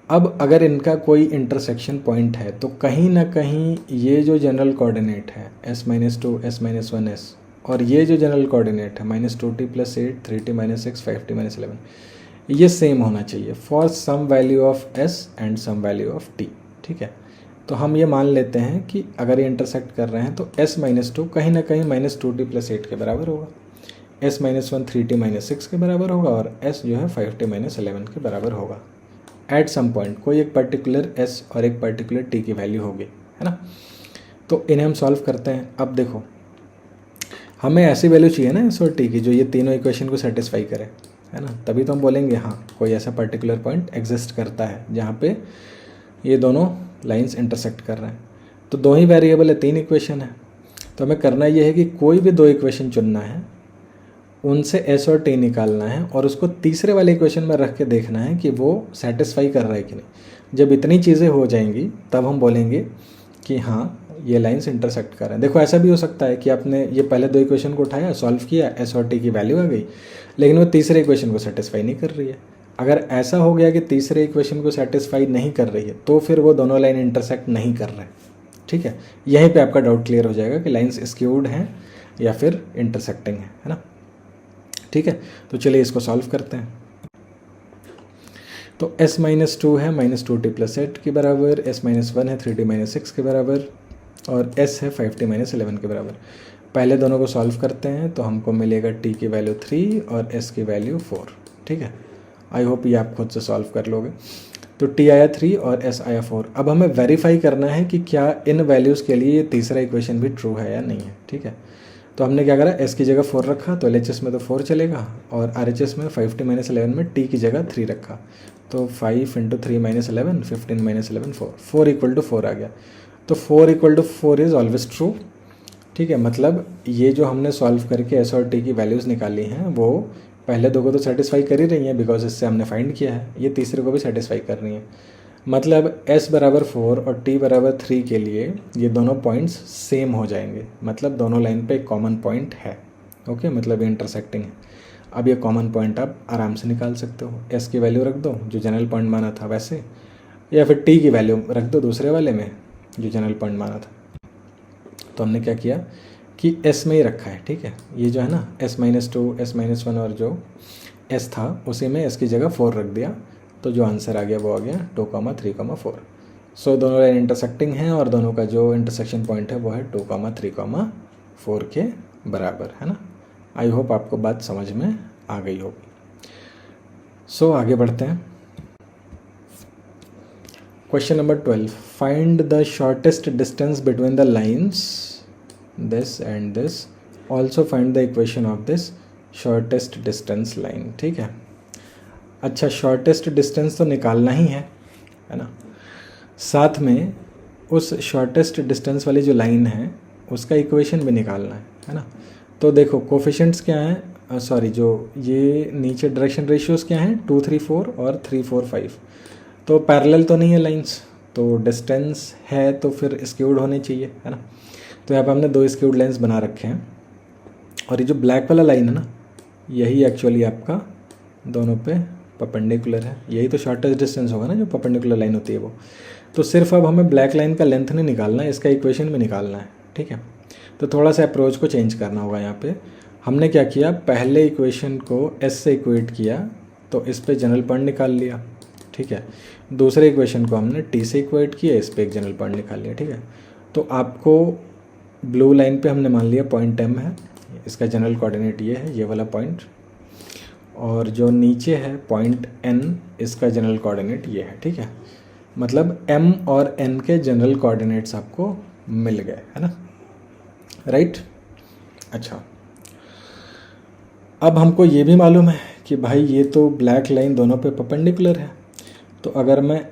अब अगर इनका कोई इंटरसेक्शन पॉइंट है तो कहीं ना कहीं ये जो जनरल कोऑर्डिनेट है S-2 S-1 S और ये जो जनरल कोऑर्डिनेट है -2t + 8 3t - 6 5t - 11, ये सेम होना चाहिए for some value of S and some value of t, ठीक है। तो हम ये मान लेते हैं कि अगर ये इंटरसेक्ट कर रहे हैं तो S-2 कहीं ना कहीं -2t + 8 के बराबर होगा, S-1 3t - 6 के बराबर होगा, और S जो है 5t - 11 के बराबर होगा। एट सम पॉइंट कोई एक पर्टिकुलर S और एक पर्टिकुलर T की वैल्यू होगी, है ना। तो इन्हें हम सॉल्व करते हैं। अब देखो, हमें ऐसी वैल्यू चाहिए ना S और T की जो ये तीनों इक्वेशन को सेटिस्फाई करे, है ना। तभी तो हम बोलेंगे हाँ कोई ऐसा पर्टिकुलर पॉइंट एग्जिस्ट करता है जहाँ पे ये दोनों लाइंस इंटरसेक्ट कर रहे हैं। तो 2 ही वेरिएबल है, 3 इक्वेशन है, तो हमें करना ये है कि कोई भी 2 इक्वेशन चुनना है, उनसे S और T निकालना है और उसको तीसरे वाले इक्वेशन में रख के देखना है कि वो सेटिस्फाई कर रहा है कि नहीं। जब इतनी चीज़ें हो जाएंगी तब हम बोलेंगे कि हाँ ये लाइंस इंटरसेक्ट कर रहे हैं। देखो ऐसा भी हो सकता है कि आपने ये पहले 2 इक्वेशन को उठाया, सॉल्व किया, S और T की वैल्यू आ गई, लेकिन वो तीसरे इक्वेशन को सेटिस्फाई नहीं कर रही है। अगर ऐसा हो गया कि तीसरे इक्वेशन को सेटिस्फाई नहीं कर रही है तो फिर वो दोनों लाइन इंटरसेक्ट नहीं कर रहे, ठीक है। यहीं पे आपका डाउट क्लियर हो जाएगा कि लाइंस स्क्यूड हैं या फिर इंटरसेक्टिंग है ना, ठीक है। तो चलिए इसको सॉल्व करते हैं। तो S-2 है -2t + 8 के बराबर, S-1 है 3t - 6 के बराबर, और S है 5t - 11 के बराबर। पहले दोनों को सॉल्व करते हैं तो हमको मिलेगा T की वैल्यू 3 और S की वैल्यू 4, ठीक है। आई होप ये आप खुद से सॉल्व कर लोगे। तो T आया 3 और S आया 4। अब हमें वेरीफाई करना है कि क्या इन वैल्यूज़ के लिए ये तीसरा इक्वेशन भी ट्रू है या नहीं है, ठीक है। तो हमने क्या करा, S की जगह 4 रखा तो LHS में तो 4 चलेगा, और RHS में 5t - 11 में T की जगह 3 रखा, तो 5 × 3 - 11 15 - 11 4 = 4 आ गया। तो 4 = 4 इज़ ऑलवेज ट्रू, ठीक है। मतलब ये जो हमने सॉल्व करके S और T की वैल्यूज़ निकाली हैं वो पहले 2 को तो सेटिस्फाई कर ही रही हैं बिकॉज इससे हमने फाइंड किया है, ये तीसरे को भी सेटिस्फाई कर रही हैं। मतलब S = 4 और T = 3 के लिए ये दोनों पॉइंट्स सेम हो जाएंगे, मतलब दोनों लाइन पे एक कॉमन पॉइंट है, ओके, मतलब ये इंटरसेक्टिंग है। अब ये कॉमन पॉइंट आप आराम से निकाल सकते हो, एस की वैल्यू रख दो जो जनरल पॉइंट माना था वैसे, या फिर टी की वैल्यू रख दो दूसरे वाले में जो जनरल पॉइंट माना था। तो हमने क्या किया कि एस में ही रखा है, ठीक है, ये जो है ना S-2 S-1 और जो एस था उसी में एस की जगह 4 रख दिया, तो जो आंसर आ गया वो आ गया 2,3,4। सो दोनों लाइन इंटरसेक्टिंग हैं और दोनों का जो इंटरसेक्शन पॉइंट है वो है 2,3,4 के बराबर, है ना। आई होप आपको बात समझ में आ गई होगी। सो आगे बढ़ते हैं। Question number 12, find the shortest distance between the lines this and this, also find the equation of this shortest distance line. ठीक है, अच्छा शॉर्टेस्ट डिस्टेंस तो निकालना ही है ना, साथ में उस शॉर्टेस्ट डिस्टेंस वाली जो लाइन है उसका इक्वेशन भी निकालना है ना। तो देखो कोफिशिएंट्स क्या हैं, सॉरी जो ये नीचे डायरेक्शन रेशियोज़ क्या हैं 2, 3, 4 और 3, 4, 5। तो पैरेलल तो नहीं है लाइंस, तो डिस्टेंस है तो फिर स्क्यूड होने चाहिए, है ना। तो यहाँ पर हमने 2 स्क्यूड लाइन्स बना रखे हैं और ये जो ब्लैक वाला लाइन है ना यही एक्चुअली आपका दोनों पे परपेंडिकुलर है, यही तो शॉर्टेस्ट डिस्टेंस होगा ना जो परपेंडिकुलर लाइन होती है वो। तो सिर्फ अब हमें ब्लैक लाइन का लेंथ नहीं निकालना है, इसका इक्वेशन भी निकालना है, ठीक है। तो थोड़ा सा अप्रोच को चेंज करना होगा। यहाँ पे हमने क्या किया, पहले इक्वेशन को एस से इक्वेट किया तो इस पे जनरल पॉइंट निकाल लिया, ठीक है। दूसरे इक्वेशन को हमने टी से इक्वेट किया, इस पे एक जनरल पॉइंट निकाल लिया, ठीक है। तो आपको ब्लू लाइन पे हमने मान लिया पॉइंट एम है, इसका जनरल कोऑर्डिनेट ये है, ये वाला पॉइंट, और जो नीचे है पॉइंट एन इसका जनरल कोऑर्डिनेट ये है, ठीक है। मतलब एम और एन के जनरल कोऑर्डिनेट्स आपको मिल गए, है ना, राइट। अच्छा अब हमको ये भी मालूम है कि भाई ये तो ब्लैक लाइन दोनों पे परपेंडिकुलर है, तो अगर मैं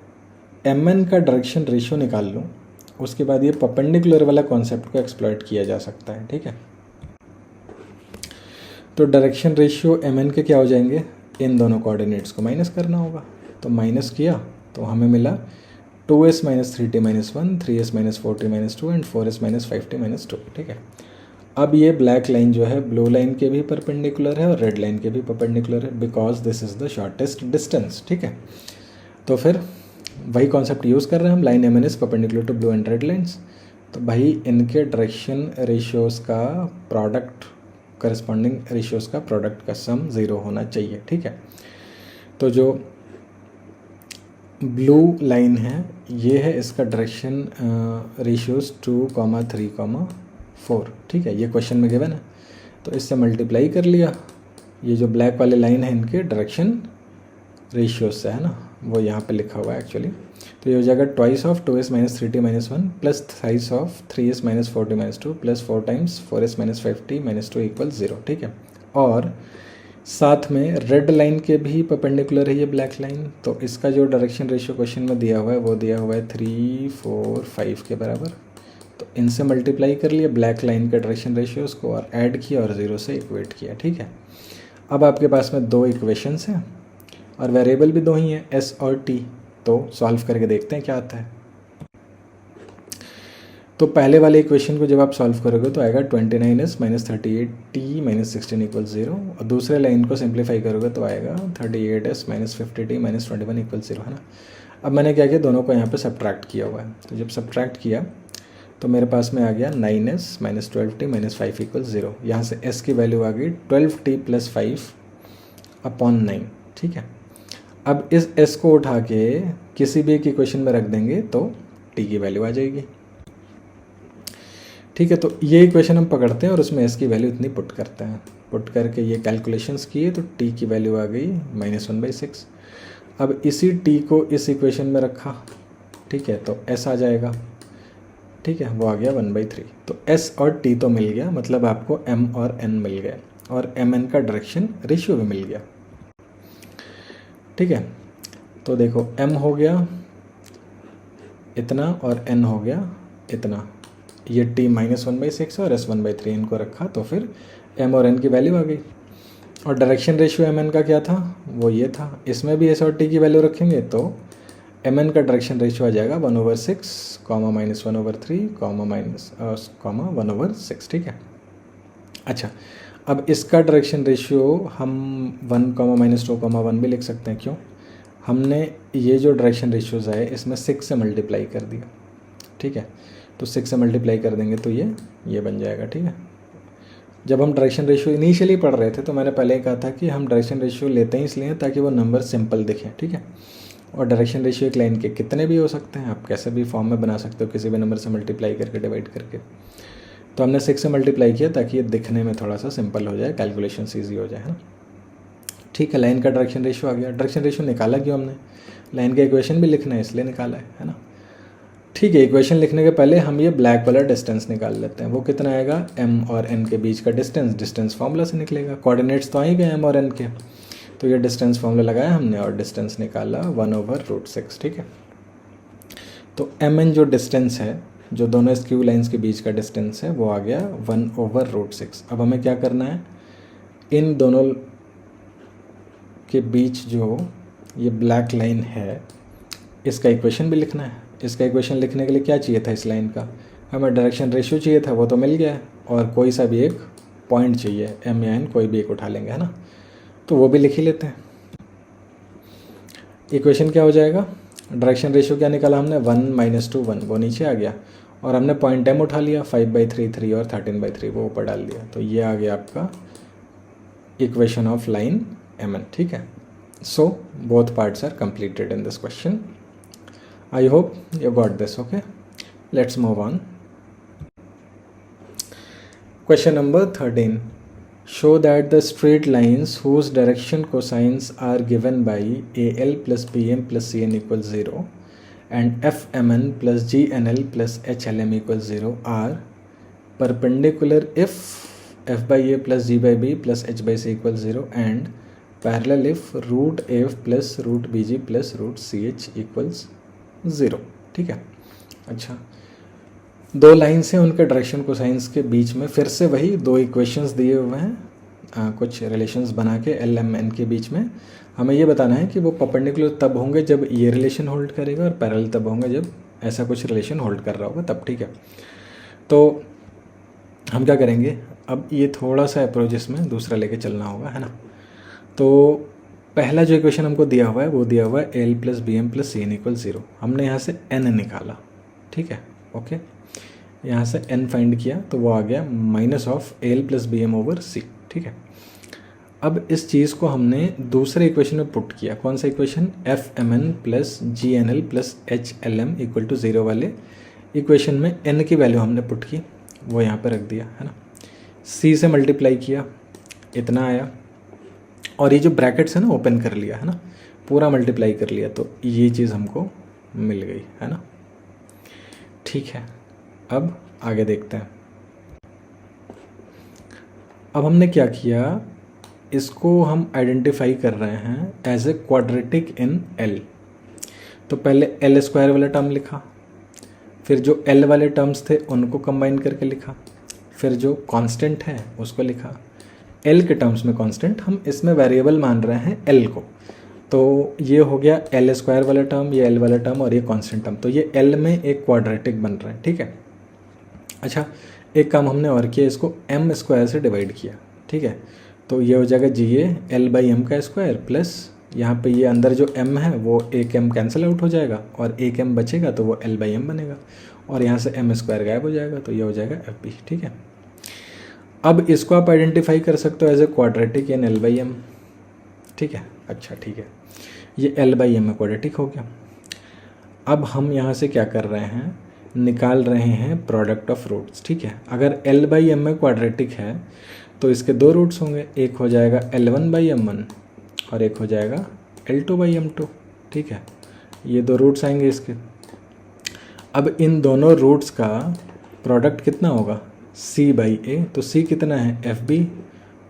एम एन का डायरेक्शन रेशियो निकाल लूँ उसके बाद ये परपेंडिकुलर वाला कॉन्सेप्ट को एक्सप्लॉइट किया जा सकता है, ठीक है। तो डायरेक्शन रेशियो एम एन के क्या हो जाएंगे, इन दोनों कोऑर्डिनेट्स को माइनस करना होगा, तो माइनस किया तो हमें मिला 2s - 3t - 1, 3s - 4t - 2 and 4s - 5t - 2, ठीक है। अब ये ब्लैक लाइन जो है ब्लू लाइन के भी परपेंडिकुलर है और रेड लाइन के भी परपेंडिकुलर है, because this is the shortest distance, ठीक है। तो फिर वही कॉन्सेप्ट यूज़ कर रहे हैं हम, line M N is perpendicular to blue and red lines, तो भाई इनके डायरेक्शन रेशियोज़ का प्रोडक्ट, करस्पॉन्डिंग रेशियोज़ का प्रोडक्ट का सम 0 होना चाहिए, ठीक है। तो जो ब्लू लाइन है ये है इसका डायरेक्शन रेशियोज़ 2, 3, 4, ठीक है, ये क्वेश्चन में गिवन है, तो इससे मल्टीप्लाई कर लिया, ये जो ब्लैक वाले लाइन है इनके डायरेक्शन रेशियोज से, है ना, वो यहाँ पे लिखा हुआ है एक्चुअली। तो ये हो जाएगा twice of 2s - 3t - 1 plus thrice of 3s - 4t - 2 plus 4 times 4s - 5t - 2 = 0, ठीक है। और साथ में रेड लाइन के भी परपेंडिकुलर है ये ब्लैक लाइन, तो इसका जो डायरेक्शन रेशियो क्वेश्चन में दिया हुआ है वो दिया हुआ है 3, 4, 5 के बराबर, तो इनसे मल्टीप्लाई कर लिया ब्लैक लाइन के डायरेक्शन रेशियोज़ को और ऐड किया और 0 से इक्वेट किया, ठीक है। अब आपके पास में 2 इक्वेशंस हैं और वेरिएबल भी 2 ही हैं, s और t, तो सॉल्व करके देखते हैं क्या आता है। तो पहले वाले इक्वेशन को जब आप सॉल्व करोगे तो आएगा 29s - 38t - 16 = 0, और दूसरे लाइन को सिंप्लीफाई करोगे तो आएगा 38s - 50t - 21 = 0, है ना। अब मैंने क्या किया, दोनों को यहाँ पे सब्ट्रैक्ट किया हुआ है, तो जब सब्ट्रैक्ट किया तो मेरे पास में आ गया 9s - 12t - 5 = 0। यहाँ से s की वैल्यू आ गई 12t + 5/9, ठीक है। अब इस s को उठा के किसी भी एक इक्वेशन में रख देंगे तो t की वैल्यू आ जाएगी, ठीक है। तो ये इक्वेशन हम पकड़ते हैं और उसमें s की वैल्यू इतनी पुट करते हैं, पुट करके ये कैलकुलेशंस किए तो t की वैल्यू आ गई -1/6। अब इसी t को इस इक्वेशन में रखा, ठीक है, तो s आ जाएगा, ठीक है, वो आ गया 1/3। तो s और t तो मिल गया, मतलब आपको m और n मिल गया और mn का डायरेक्शन रेशियो भी मिल गया, ठीक है। तो देखो m हो गया इतना और n हो गया इतना, ये t -1/6 और s 1/3 इनको रखा तो फिर m और n की वैल्यू आ गई। और डायरेक्शन रेशियो mn का क्या था, वो ये था, इसमें भी s और t की वैल्यू रखेंगे तो mn का डायरेक्शन रेशियो आ जाएगा 1/6, -1/3, -1/6, ठीक है। अच्छा अब इसका डायरेक्शन रेशियो हम 1, -2, 1 भी लिख सकते हैं। क्यों? हमने ये जो डायरेक्शन रेशियोज़ आए इसमें 6 से मल्टीप्लाई कर दिया, ठीक है। तो 6 से मल्टीप्लाई कर देंगे तो ये बन जाएगा, ठीक है। जब हम डायरेक्शन रेशियो इनिशियली पढ़ रहे थे तो मैंने पहले ही कहा था कि हम डायरेक्शन रेशियो लेते ही इसलिए ताकि वो नंबर सिंपल दिखें, ठीक है। और डायरेक्शन रेशियो एक लाइन के कितने भी हो सकते हैं, आप कैसे भी फॉर्म में बना सकते हो, किसी भी नंबर से मल्टीप्लाई करके, डिवाइड करके। तो हमने 6 से मल्टीप्लाई किया ताकि ये दिखने में थोड़ा सा सिंपल हो जाए, कैलकुलेशन ईजी हो जाए, है ना। ठीक है, लाइन का डायरेक्शन रेशियो आ गया। डायरेक्शन रेशियो निकाला क्यों हमने? लाइन का इक्वेशन भी लिखना है इसलिए निकाला है ना। ठीक है, इक्वेशन लिखने के पहले हम ये ब्लैक वाला डिस्टेंस निकाल लेते हैं। वो कितना आएगा? m और n के बीच का डिस्टेंस फार्मूला से निकलेगा। कोऑर्डिनेट्स तो आ ही गए m और n के, तो ये डिस्टेंस फार्मूला लगाया हमने और डिस्टेंस निकाला 1/√6, ठीक है। तो mn जो डिस्टेंस है, जो दोनों स्क्यू लाइंस के बीच का डिस्टेंस है, वो आ गया 1/√6। अब हमें क्या करना है? इन दोनों के बीच जो ये ब्लैक लाइन है इसका इक्वेशन भी लिखना है। इसका इक्वेशन लिखने के लिए क्या चाहिए था? इस लाइन का हमें डायरेक्शन रेशियो चाहिए था, वो तो मिल गया है। और कोई सा भी एक पॉइंट चाहिए, m या n कोई भी एक उठा लेंगे, है ना। तो वो भी लिख ही लेते हैं। इक्वेशन क्या हो जाएगा? डायरेक्शन रेशियो क्या निकाला हमने? 1 - 1, वो नीचे आ गया। और हमने पॉइंट m उठा लिया, 5/3, 3 और 13/3 वो ऊपर डाल दिया। तो ये आ गया आपका इक्वेशन ऑफ लाइन mn, ठीक है। So both parts are completed in this question. I hope you got this. Okay, let's move on. Question number 13. Show that the straight lines whose direction cosines are given by AL plus BM plus CN equals 0 and FMN plus GNL plus HLM equals 0 are perpendicular if F by A plus G by B plus H by C equals 0 and parallel if root AF plus root BG plus root CH equals 0, ठीक है। अच्छा, दो line से उनके direction cosines के बीच में फिर से वही दो इक्वेशंस दिए हुए हैं, कुछ रिलेशंस बना के एल एम एन के बीच में हमें ये बताना है कि वो परपेंडिकुलर तब होंगे जब ये रिलेशन होल्ड करेगा और पैरेलल तब होंगे जब ऐसा कुछ रिलेशन होल्ड कर रहा होगा तब, ठीक है। तो हम क्या करेंगे, अब ये थोड़ा सा अप्रोच इसमें दूसरा लेके चलना होगा, है ना। तो पहला जो इक्वेशन हमको दिया हुआ है वो दिया हुआ है L plus B M plus C N equal 0। हमने यहाँ से एन निकाला, ठीक है, ओके। यहाँ से एन फाइंड किया तो वो आ गया -(L+Bm/c), ठीक है। अब इस चीज़ को हमने दूसरे इक्वेशन में पुट किया। कौन सा equation? FMN plus GNL plus HLM equal to 0 वाले इक्वेशन में n की वैल्यू हमने पुट की, वो यहाँ पर रख दिया, है ना। c से मल्टीप्लाई किया, इतना आया, और ये जो ब्रैकेट्स है ना ओपन कर लिया, है ना, पूरा मल्टीप्लाई कर लिया, तो ये चीज़ हमको मिल गई, है ना। ठीक है, अब आगे देखते हैं। अब हमने क्या किया, इसको हम आइडेंटिफाई कर रहे हैं as a quadratic in L। तो पहले L² वाला टर्म लिखा, फिर जो L वाले टर्म्स थे उनको कंबाइन करके लिखा, फिर जो कांस्टेंट है उसको लिखा। L के टर्म्स में कांस्टेंट, हम इसमें वेरिएबल मान रहे हैं L को, तो ये हो गया L² वाला टर्म, ये L वाला टर्म और ये कांस्टेंट टर्म, तो ये L में एक क्वाड्रेटिक बन रहा है, ठीक है। अच्छा, एक काम हमने और किया, इसको m² से डिवाइड किया, ठीक है। तो ये हो जाएगा GA L/m का स्क्वायर प्लस यहाँ पे ये अंदर जो m है वो एक m कैंसिल आउट हो जाएगा और एक m बचेगा तो वो L/m बनेगा, और यहाँ से m² गायब हो जाएगा, तो ये हो जाएगा FB, ठीक है। अब इसको आप आइडेंटिफाई कर सकते हो as a quadratic in L/m, ठीक है। अच्छा, ठीक है, ये L/m में क्वाड्रेटिक हो गया। अब हम यहाँ से क्या कर रहे हैं, निकाल रहे हैं प्रोडक्ट ऑफ रूट्स, ठीक है। अगर L/m में क्वाड्रेटिक है तो इसके दो रूट्स होंगे, एक हो जाएगा L1/m1 और एक हो जाएगा L2/m2, ठीक है। ये दो रूट्स आएंगे इसके। अब इन दोनों रूट्स का प्रोडक्ट कितना होगा, C/A, तो C कितना है, FB,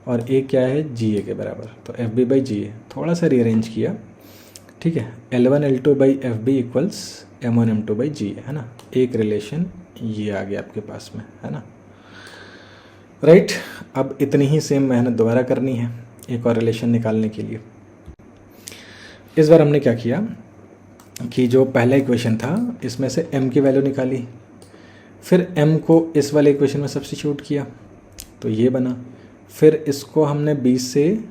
और A क्या है, GA के बराबर, तो FB/GA। थोड़ा सा रीअरेंज किया, ठीक है। L1L2/FB इक्वल्स M1M2/GA, है ना। एक रिलेशन ये आ गया आपके पास में, है ना, राइट। अब इतनी ही सेम मेहनत दोबारा करनी है एक और रिलेशन निकालने के लिए। इस बार हमने क्या किया कि जो पहला इक्वेशन था इसमें से m की वैल्यू निकाली, फिर m को इस वाले इक्वेशन में सब्स्टिट्यूट किया तो ये बना, फिर इसको हमने b से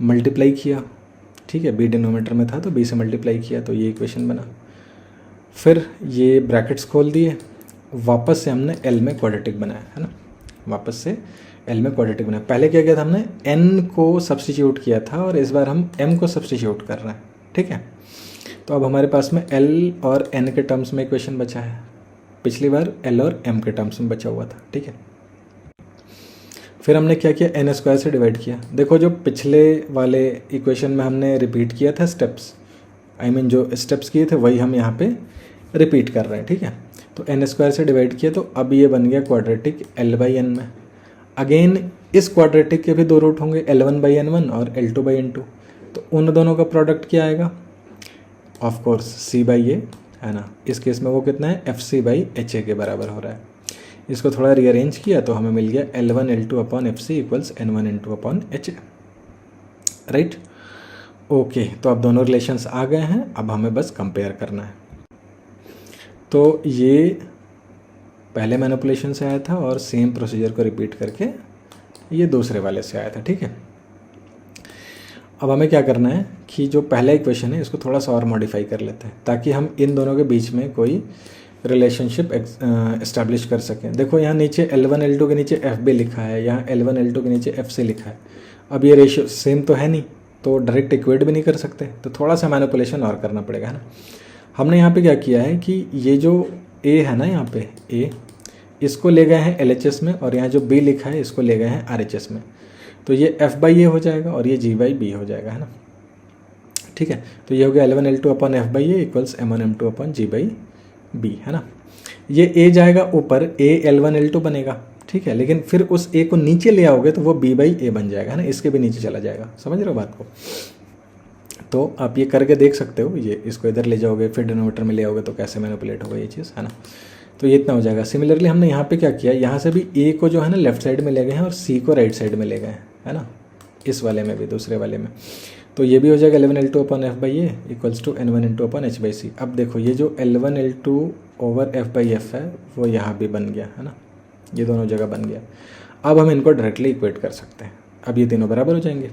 मल्टीप्लाई किया, ठीक है, b डिनोमीटर में था तो b से मल्टीप्लाई किया तो ये इक्वेशन बना। फिर ये ब्रैकेट्स खोल दिए, वापस से हमने l में क्वाड्रेटिक बनाया, है ना, वापस से l में क्वाड्रेटिक बनाया। पहले क्या किया था हमने, n को सब्स्टिट्यूट किया था और इस बार हम m को सब्स्टिट्यूट कर रहे हैं, ठीक है। तो अब हमारे पास में l और n के टर्म्स में इक्वेशन बचा है, पिछली बार l और m के टर्म्स में बचा हुआ था, ठीक है। फिर हमने क्या किया, n स्क्वायर से डिवाइड किया। देखो जो पिछले वाले इक्वेशन में हमने रिपीट किया था स्टेप्स, जो स्टेप्स किए थे वही हम यहाँ पे रिपीट कर रहे हैं, ठीक है। तो n स्क्वायर से डिवाइड किया तो अब ये बन गया क्वाड्रेटिक l/n में। अगेन इस क्वाड्रेटिक के भी दो रूट होंगे, l1/n1 और l2/n2, तो उन दोनों का प्रोडक्ट क्या आएगा, ऑफ कोर्स c/a, है ना। इस केस में वो कितना है, fc/ha के बराबर हो रहा है। इसको थोड़ा रीअरेंज किया तो हमें मिल गया L1L2/FC equals N1N2/ha, right. Okay, तो अब दोनों रिलेशंस आ गए हैं, अब हमें बस कंपेयर करना है। तो ये पहले मैनिपुलेशन से आया था और सेम प्रोसीजर को रिपीट करके ये दूसरे वाले से आया था, ठीक है। अब हमें क्या करना है कि जो पहला इक्वेशन है इसको थोड़ा सा और मॉडिफाई कर लेते हैं ताकि हम इन दोनों के बीच में कोई रिलेशनशिप इस्टेब्लिश कर सकें। देखो यहाँ नीचे L1 L2 के नीचे FB लिखा है, यहाँ L1 L2 के नीचे FC लिखा है। अब ये रेशियो सेम तो है नहीं, तो डायरेक्ट इक्वेट भी नहीं कर सकते, तो थोड़ा सा मैनिपुलेशन और करना पड़ेगा, है ना। हमने यहाँ पे क्या किया है कि ये जो A है ना, यहाँ पे A, इसको ले गए हैं LHS में और यहाँ जो B लिखा है इसको ले गए हैं RHS में, तो ये F/A हो जाएगा और ये G/B हो जाएगा, है ना, ठीक है। तो ये हो गया L1L2/F/A इक्वल्स M1M2/G/B, है ना। ये A जाएगा ऊपर, A L1L2 बनेगा, ठीक है, लेकिन फिर उस A को नीचे ले आओगे तो वो B/A बन जाएगा, है ना, इसके भी नीचे चला जाएगा। समझ रहे हो बात को। तो आप ये करके देख सकते हो, ये इसको इधर ले जाओगे फिर डिनोमीटर में ले आओगे तो कैसे मैनिपुलेट होगा ये चीज़, है ना। तो ये इतना हो जाएगा। सिमिलरली हमने यहाँ पे क्या किया, यहाँ से भी A को जो है ना लेफ्ट साइड में ले गए हैं और C को राइट साइड में ले गए हैं, है ना, इस वाले में भी, दूसरे वाले में। तो ये भी हो जाएगा L1L2/F/A इक्वल्स टू N1N2/H/C। अब देखो ये जो L1L2/F/F है वो यहाँ भी बन गया, है ना, ये दोनों जगह बन गया। अब हम इनको डायरेक्टली इक्वेट कर सकते हैं। अब ये तीनों बराबर हो जाएंगे,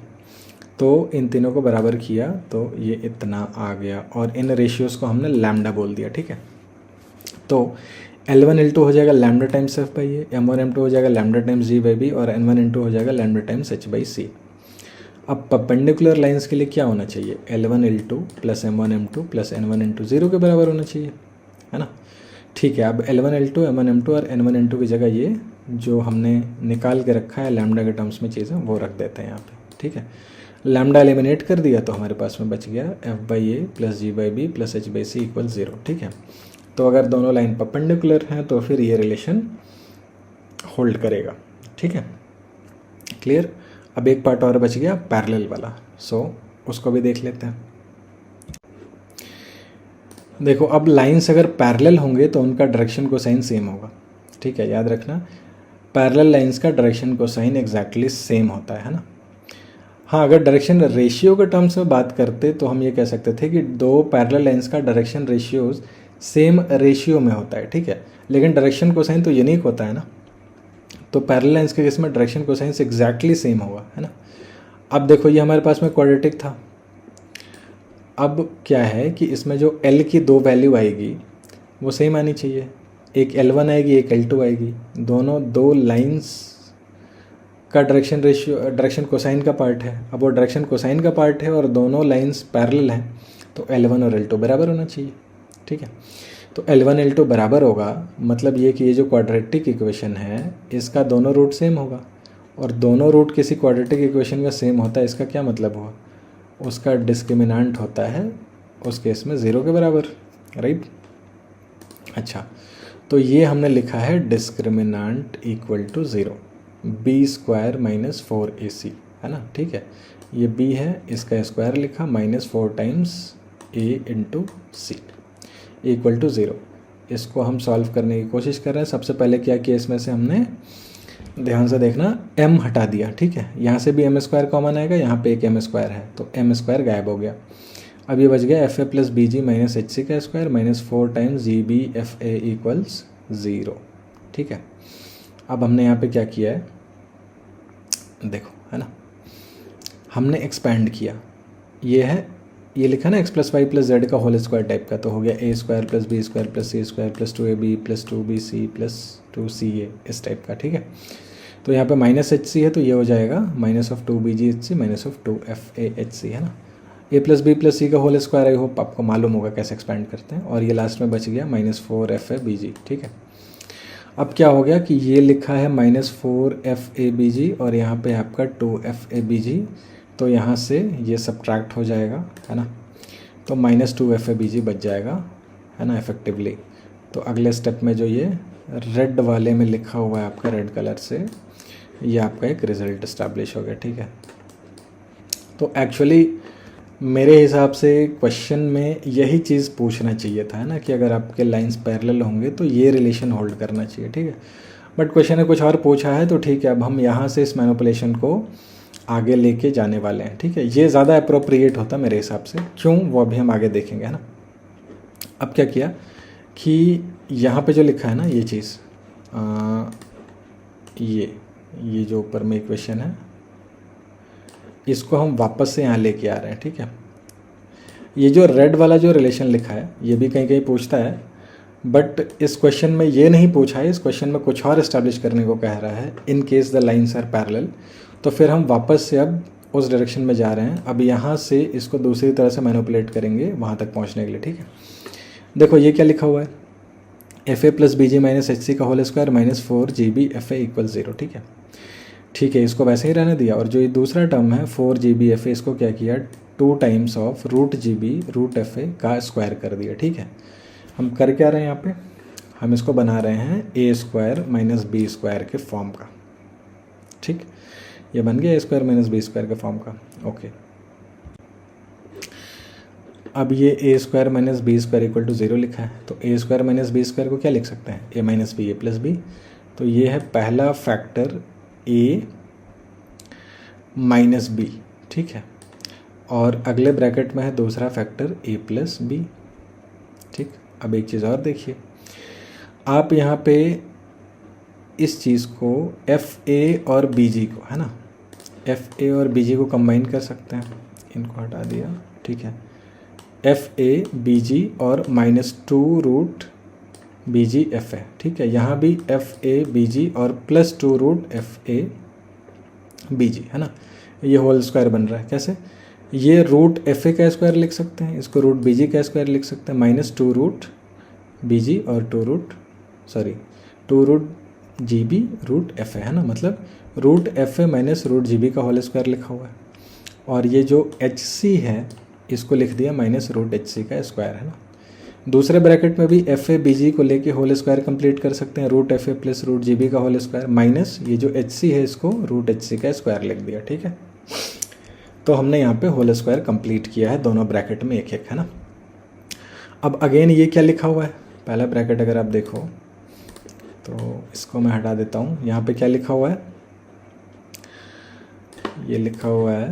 तो इन तीनों को बराबर किया तो ये इतना आ गया और इन रेशियोज़ को हमने लैम्डा बोल दिया, ठीक है। तो L1L2 हो जाएगा लैम्डा टाइम्स F/A, M1M2 हो जाएगा लैम्डा टाइम्स G/B और N1N2 हो जाएगा लैम्डा टाइम्स H/C। अब परपेंडिकुलर लाइंस के लिए क्या होना चाहिए, L1L2 plus M1M2 plus N1N2 0 के बराबर होना चाहिए, है ना, ठीक है। अब L1L2 M1M2 और N1N2 की जगह ये जो हमने निकाल के रखा है लैम्डा के टर्म्स में चीज़ें वो रख देते हैं यहाँ पे, ठीक है। लैम्डा एलिमिनेट कर दिया तो हमारे पास में बच गया F/A plus G/B plus H/C equal 0, ठीक है। तो अगर दोनों लाइन परपेंडिकुलर हैं तो फिर ये रिलेशन होल्ड करेगा, ठीक है, क्लियर। अब एक पार्ट और बच गया पैरेलल वाला, सो उसको भी देख लेते हैं। देखो अब लाइंस अगर पैरेलल होंगे तो उनका डायरेक्शन कोसाइन सेम होगा, ठीक है, याद रखना पैरेलल लाइंस का डायरेक्शन कोसाइन एग्जैक्टली सेम होता है ना। हाँ, अगर डायरेक्शन रेशियो के टर्म्स में बात करते तो हम ये कह सकते थे कि दो पैरेलल लाइंस का डायरेक्शन रेशियोज सेम रेशियो में होता है, ठीक है, लेकिन डायरेक्शन कोसाइन तो यूनिक होता है ना। तो पैरेलल लाइंस के केस में डायरेक्शन कोसाइन एग्जैक्टली सेम होगा, है ना। अब देखो ये हमारे पास में क्वाड्रेटिक था, अब क्या है कि इसमें जो L की दो वैल्यू आएगी वो सेम आनी चाहिए, एक L1 आएगी एक L2 आएगी, दोनों दो लाइंस का डायरेक्शन रेशियो डायरेक्शन कोसाइन का पार्ट है। अब वो डायरेक्शन कोसाइन का पार्ट है और दोनों लाइंस पैरेलल हैं तो L1 और L2 बराबर होना चाहिए, ठीक है। तो L1 L2 बराबर होगा, मतलब ये कि ये जो क्वाड्रेटिक इक्वेशन है इसका दोनों रूट सेम होगा, और दोनों रूट किसी क्वाड्रेटिक इक्वेशन का सेम होता है, इसका क्या मतलब हुआ, उसका डिस्क्रिमिनेंट होता है उस केस में 0 के बराबर, राइट। अच्छा, तो ये हमने लिखा है discriminant equal to 0, B² minus 4AC, है ना, ठीक है। ये B है, इसका स्क्वायर लिखा minus 4 times A into C equal to 0। इसको हम सॉल्व करने की कोशिश कर रहे हैं। सबसे पहले क्या किया, इसमें से हमने ध्यान से देखना m हटा दिया, ठीक है। यहाँ से भी m² कॉमन आएगा, यहाँ पे एक m² है तो m² गायब हो गया। अब ये बच गया FA plus BG minus HC का square minus 4 times GB FA equals 0, ठीक है। अब हमने यहाँ पे क्या किया है, देखो है ना, हमने एक्सपैंड किया, ये है, ये लिखा ना X plus Y plus Z का होल स्क्वायर टाइप का, तो हो गया A square plus B square plus C square plus 2ab plus 2bc plus 2ca इस टाइप का, ठीक है। तो यहाँ पे माइनस एच सी है तो ये हो जाएगा minus of 2bgHc minus of 2FaHc, है ना। a प्लस बी प्लस सी का होल स्क्वायर, आई होप आपको मालूम होगा कैसे एक्सपेंड करते हैं, और ये लास्ट में बच गया माइनस 4Fabg, ठीक है। अब क्या हो गया कि ये लिखा है माइनस 4Fabg और यहाँ पे आपका 2Fabg, तो यहाँ से ये सब्ट्रैक्ट हो जाएगा, है ना, तो माइनस 2Fabg बच जाएगा, है ना, इफेक्टिवली। तो अगले स्टेप में जो ये रेड वाले में लिखा हुआ है आपका रेड कलर से, ये आपका एक रिजल्ट इस्टेब्लिश हो गया, ठीक है। तो एक्चुअली मेरे हिसाब से क्वेश्चन में यही चीज़ पूछना चाहिए था, है ना, कि अगर आपके लाइंस पैरेलल होंगे तो ये रिलेशन होल्ड करना चाहिए, ठीक है। बट क्वेश्चन ने कुछ और पूछा है, तो ठीक है, अब हम यहाँ से इस मैनिपुलेशन को आगे लेके जाने वाले हैं, ठीक है। ये ज़्यादा अप्रोप्रिएट होता मेरे हिसाब से, क्यों वो अभी हम आगे देखेंगे, है ना। अब क्या किया कि यहाँ पे जो लिखा है ना ये चीज़, ये जो ऊपर में इक्वेशन है, इसको हम वापस से यहाँ लेके आ रहे हैं, ठीक है। ये जो रेड वाला जो रिलेशन लिखा है ये भी कहीं कहीं पूछता है, बट इस क्वेश्चन में ये नहीं पूछा है, इस क्वेश्चन में कुछ और इस्टेब्लिश करने को कह रहा है, in case the lines are parallel. तो फिर हम वापस से अब उस डायरेक्शन में जा रहे हैं, अब यहाँ से इसको दूसरी तरह से मैनिपुलेट करेंगे वहाँ तक पहुँचने के लिए, ठीक है। देखो ये क्या लिखा हुआ है, FA plus BG minus HC का whole square minus 4GB FA equal 0, ठीक है। ठीक है, इसको वैसे ही रहने दिया, और जो ये दूसरा टर्म है 4GB FA, इसको क्या किया 2 times of root GB root FA का स्क्वायर कर दिया, ठीक है। हम कर क्या रहे हैं यहाँ पे, हम इसको बना रहे हैं a square minus B square के फॉर्म का, ठीक। ये बन गया a square minus B square के फॉर्म का, ओके। अब ये a square minus B square equal to 0 लिखा है, तो a square minus B square को क्या लिख सकते हैं, a minus B a plus B. तो ये है पहला फैक्टर a माइनस बी, ठीक है, और अगले ब्रैकेट में है दूसरा फैक्टर a प्लस बी, ठीक। अब एक चीज़ और देखिए, आप यहाँ पे इस चीज़ को FA और BG को, है ना, FA और BG को कंबाइन कर सकते हैं, इनको हटा दिया, ठीक है। FA BG और माइनस 2 रूट BG FA, ठीक है। यहाँ भी FA BG और प्लस 2 रूट FA BG, है ना, ये होल स्क्वायर बन रहा है। कैसे, ये रूट FA का स्क्वायर लिख सकते हैं, इसको रूट BG का स्क्वायर लिख सकते हैं, माइनस 2 रूट BG और 2 रूट GB रूट FA, है ना, मतलब root FA minus root GB का होल स्क्वायर लिखा हुआ है, और ये जो HC है इसको लिख दिया माइनस रूट HC का स्क्वायर, है ना। दूसरे ब्रैकेट में भी FA BG को लेके होल स्क्वायर कंप्लीट कर सकते हैं, root FA plus root GB का होल स्क्वायर माइनस ये जो HC है इसको रूट HC का स्क्वायर लिख दिया, ठीक है। तो हमने यहाँ पे होल स्क्वायर कंप्लीट किया है दोनों ब्रैकेट में एक एक, है ना। अब अगेन ये क्या लिखा हुआ है, पहला ब्रैकेट अगर आप देखो तो इसको मैं हटा देता हूँ, यहाँ पे क्या लिखा हुआ है, ये लिखा हुआ है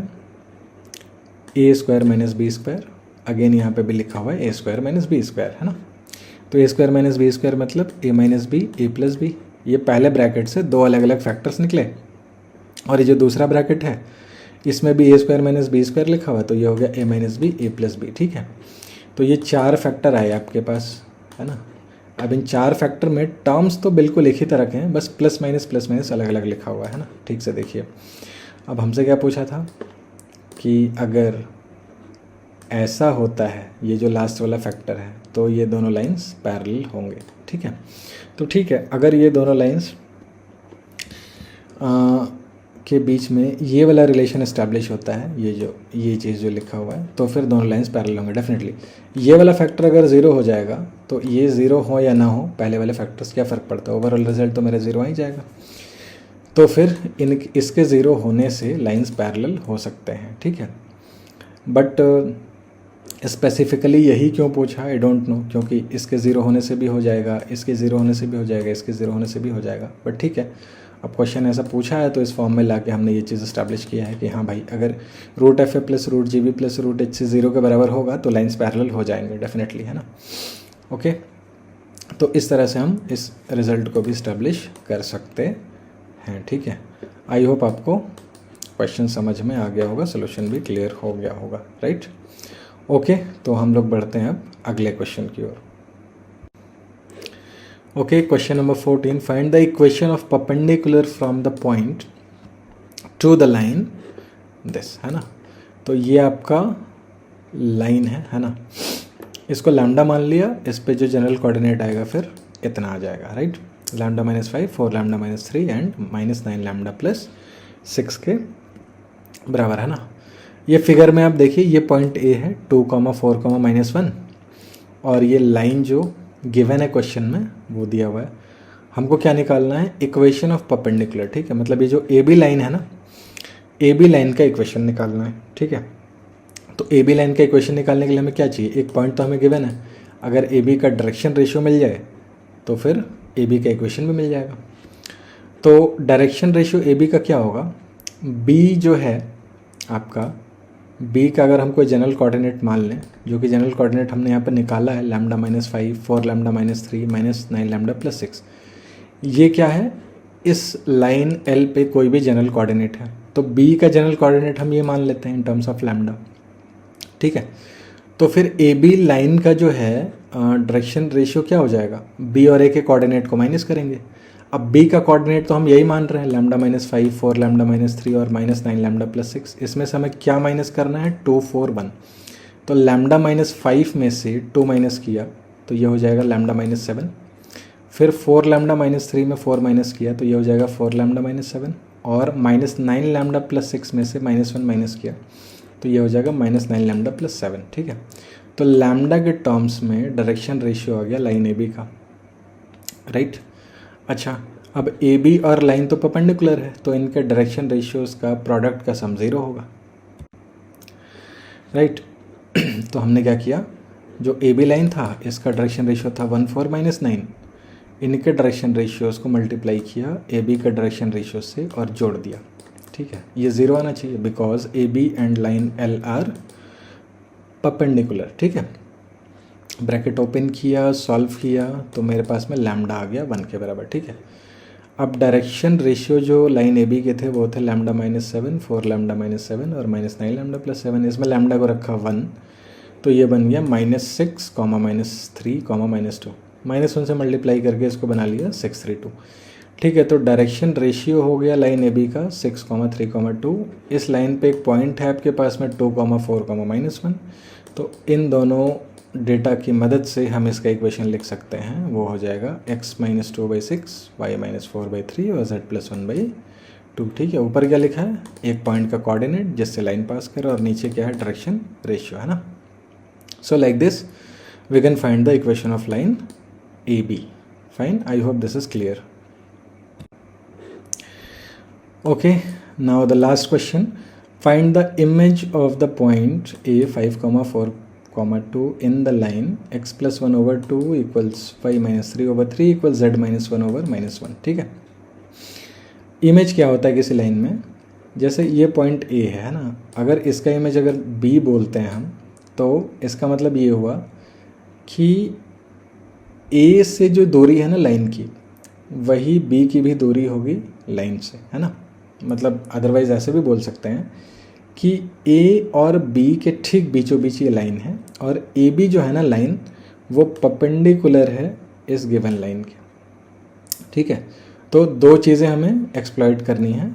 a square minus B square, again यहाँ पे भी लिखा हुआ है a square minus B square, है ना। तो a square minus B square मतलब a minus B a plus B, ये पहले ब्रैकेट से दो अलग अलग फैक्टर्स निकले, और ये जो दूसरा ब्रैकेट है इसमें भी a square minus B square लिखा हुआ, तो ये हो गया a minus B a plus B, ठीक है। तो ये 4 फैक्टर आए आपके पास, है ना। अब इन 4 फैक्टर में टर्म्स तो बिल्कुल एक ही तरह के हैं, बस प्लस माइनस अलग अलग लिखा हुआ है ना, ठीक से देखिए। अब हमसे क्या पूछा था कि अगर ऐसा होता है, ये जो लास्ट वाला फैक्टर है, तो ये दोनों लाइंस पैरेलल होंगे, ठीक है। तो ठीक है, अगर ये दोनों लाइंस के बीच में ये वाला रिलेशन इस्टेब्लिश होता है, ये चीज़ जो लिखा हुआ है, तो फिर दोनों लाइंस पैरेलल होंगे डेफिनेटली। ये वाला फैक्टर अगर 0 हो जाएगा तो ये 0 हो या ना हो, पहले वाले फैक्टर्स क्या फ़र्क पड़ता है, ओवरऑल रिजल्ट तो मेरा 0 आ ही जाएगा। तो फिर इसके 0 होने से लाइंस पैरेलल हो सकते हैं, ठीक है। बट स्पेसिफिकली यही क्यों पूछा, आई डोंट नो, क्योंकि इसके 0 होने से भी हो जाएगा, इसके 0 होने से भी हो जाएगा, इसके 0 होने से भी हो जाएगा, बट ठीक है। अब क्वेश्चन ऐसा पूछा है तो इस फॉर्म में लाके हमने ये चीज़ इस्टेब्लिश किया है कि हाँ भाई, अगर root FA plus root GB plus root HC 0 के बराबर होगा तो लाइंस पैरेलल हो जाएंगे डेफिनेटली, है ना। ओके, तो इस तरह से हम इस रिज़ल्ट को भी इस्टेब्लिश कर सकते हैं, ठीक है। आई होप आपको क्वेश्चन समझ में आ गया होगा, सोल्यूशन भी क्लियर हो गया होगा, राइट। ओके, तो हम लोग बढ़ते हैं अब अगले क्वेश्चन की ओर। Okay, question number 14, find the equation of perpendicular from the point to the line this, है ना। तो ये आपका लाइन है ना। इसको लैम्डा मान लिया, इस पे जो जनरल कोऑर्डिनेट आएगा फिर इतना आ जाएगा, right. Lambda -5, 4 lambda -3 and -9 lambda +6 के बराबर, है ना। ये फिगर में आप देखिए, ये पॉइंट ए है 2, 4, -1, और ये लाइन जो गिवन है क्वेश्चन में वो दिया हुआ है। हमको क्या निकालना है, इक्वेशन ऑफ परपेंडिकुलर, ठीक है। मतलब ये जो ए बी लाइन है ना, ए बी लाइन का इक्वेशन निकालना है, ठीक है। तो ए बी लाइन का इक्वेशन निकालने के लिए हमें क्या चाहिए, एक पॉइंट तो हमें गिवन है, अगर ए बी का डायरेक्शन रेशियो मिल जाए तो फिर ए बी का इक्वेशन भी मिल जाएगा। तो डायरेक्शन रेशियो ए बी का क्या होगा, बी जो है आपका, बी का अगर हम कोई जनरल कोऑर्डिनेट मान लें, जो कि जनरल कोऑर्डिनेट हमने यहाँ पर निकाला है लैम्डा -5, 4 लैम्डा -3, -9 लैम्डा +6, ये क्या है, इस लाइन एल पे कोई भी जनरल कोऑर्डिनेट है। तो बी का जनरल कोऑर्डिनेट हम ये मान लेते हैं इन टर्म्स ऑफ लैम्डा, ठीक है। तो फिर ए बी लाइन का जो है डायरेक्शन रेशियो क्या हो जाएगा, बी और ए के कोऑर्डिनेट को माइनस करेंगे। अब बी का कोऑर्डिनेट तो हम यही मान रहे हैं, लैम्डा -5, 4 लैम्डा -3 और -9 लैम्डा +6। इसमें से हमें क्या माइनस करना है, 2, 4, 1। तो लैम्डा -5 में से 2 माइनस किया तो ये हो जाएगा लैम्डा -7। फिर 4 लैम्डा -3 में 4 माइनस किया तो ये हो जाएगा 4 लैम्डा -7, और -9 लैम्डा +6 में से -1 माइनस किया तो ये हो जाएगा -9 लैम्डा +7, ठीक है। तो लैम्डा के टर्म्स में डायरेक्शन रेशियो आ गया लाइन ए बी का, राइट। अच्छा, अब ए बी और लाइन तो परपेंडिकुलर है, तो इनके डायरेक्शन रेशियोज का प्रोडक्ट का सम 0 होगा, राइट। तो हमने क्या किया, जो ए बी लाइन था इसका डायरेक्शन रेशियो था 1, 4, -9, इनके डायरेक्शन रेशियोज को मल्टीप्लाई किया ए बी के डायरेक्शन रेशियो से और जोड़ दिया, ठीक है। ये 0 आना चाहिए because A B and line L are perpendicular, ठीक है। ब्रैकेट ओपन किया, सॉल्व किया तो मेरे पास में लैम्डा आ गया 1 के बराबर, ठीक है। अब डायरेक्शन रेशियो जो लाइन ए बी के थे वो थे लैम्डा -7, 4 लैम्डा -7 और -9 लैम्डा +7। इसमें लैम्डा को रखा 1, तो ये बन गया -6, -3, -2, -1 से मल्टीप्लाई करके इसको बना लिया 6, 3, 2, ठीक है। तो डायरेक्शन रेशियो हो गया लाइन ए बी का 6, 3, 2। इस लाइन पे एक पॉइंट है आपके पास में 2, 4, -1। तो इन दोनों डेटा की मदद से हम इसका इक्वेशन लिख सकते हैं, वो हो जाएगा x -2/6, y -4/3 और z +1/2, ठीक है। ऊपर क्या लिखा है, एक पॉइंट का कोऑर्डिनेट जिससे लाइन पास करे, और नीचे क्या है, डायरेक्शन रेशियो, है ना। So like this we can find the equation of line A B. Fine, I hope this is clear. Okay, now the last question. Find the image of the point A 5, 4, 2 in the line x + 1/2 equals y - 3/3 equals z - 1/-1, ठीक है। Image क्या होता है किसी line में, जैसे ये point A है ना, अगर इसका इमेज अगर B बोलते हैं हम, तो इसका मतलब ये हुआ कि A से जो दूरी है ना लाइन की, वही B की भी दूरी होगी लाइन से, है ना। मतलब अदरवाइज ऐसे भी बोल सकते हैं कि A और B के ठीक बीचों बीच ये लाइन है, और AB जो है ना लाइन, वो परपेंडिकुलर है इस गिवन लाइन के, ठीक है। तो दो चीज़ें हमें एक्सप्लॉइट करनी है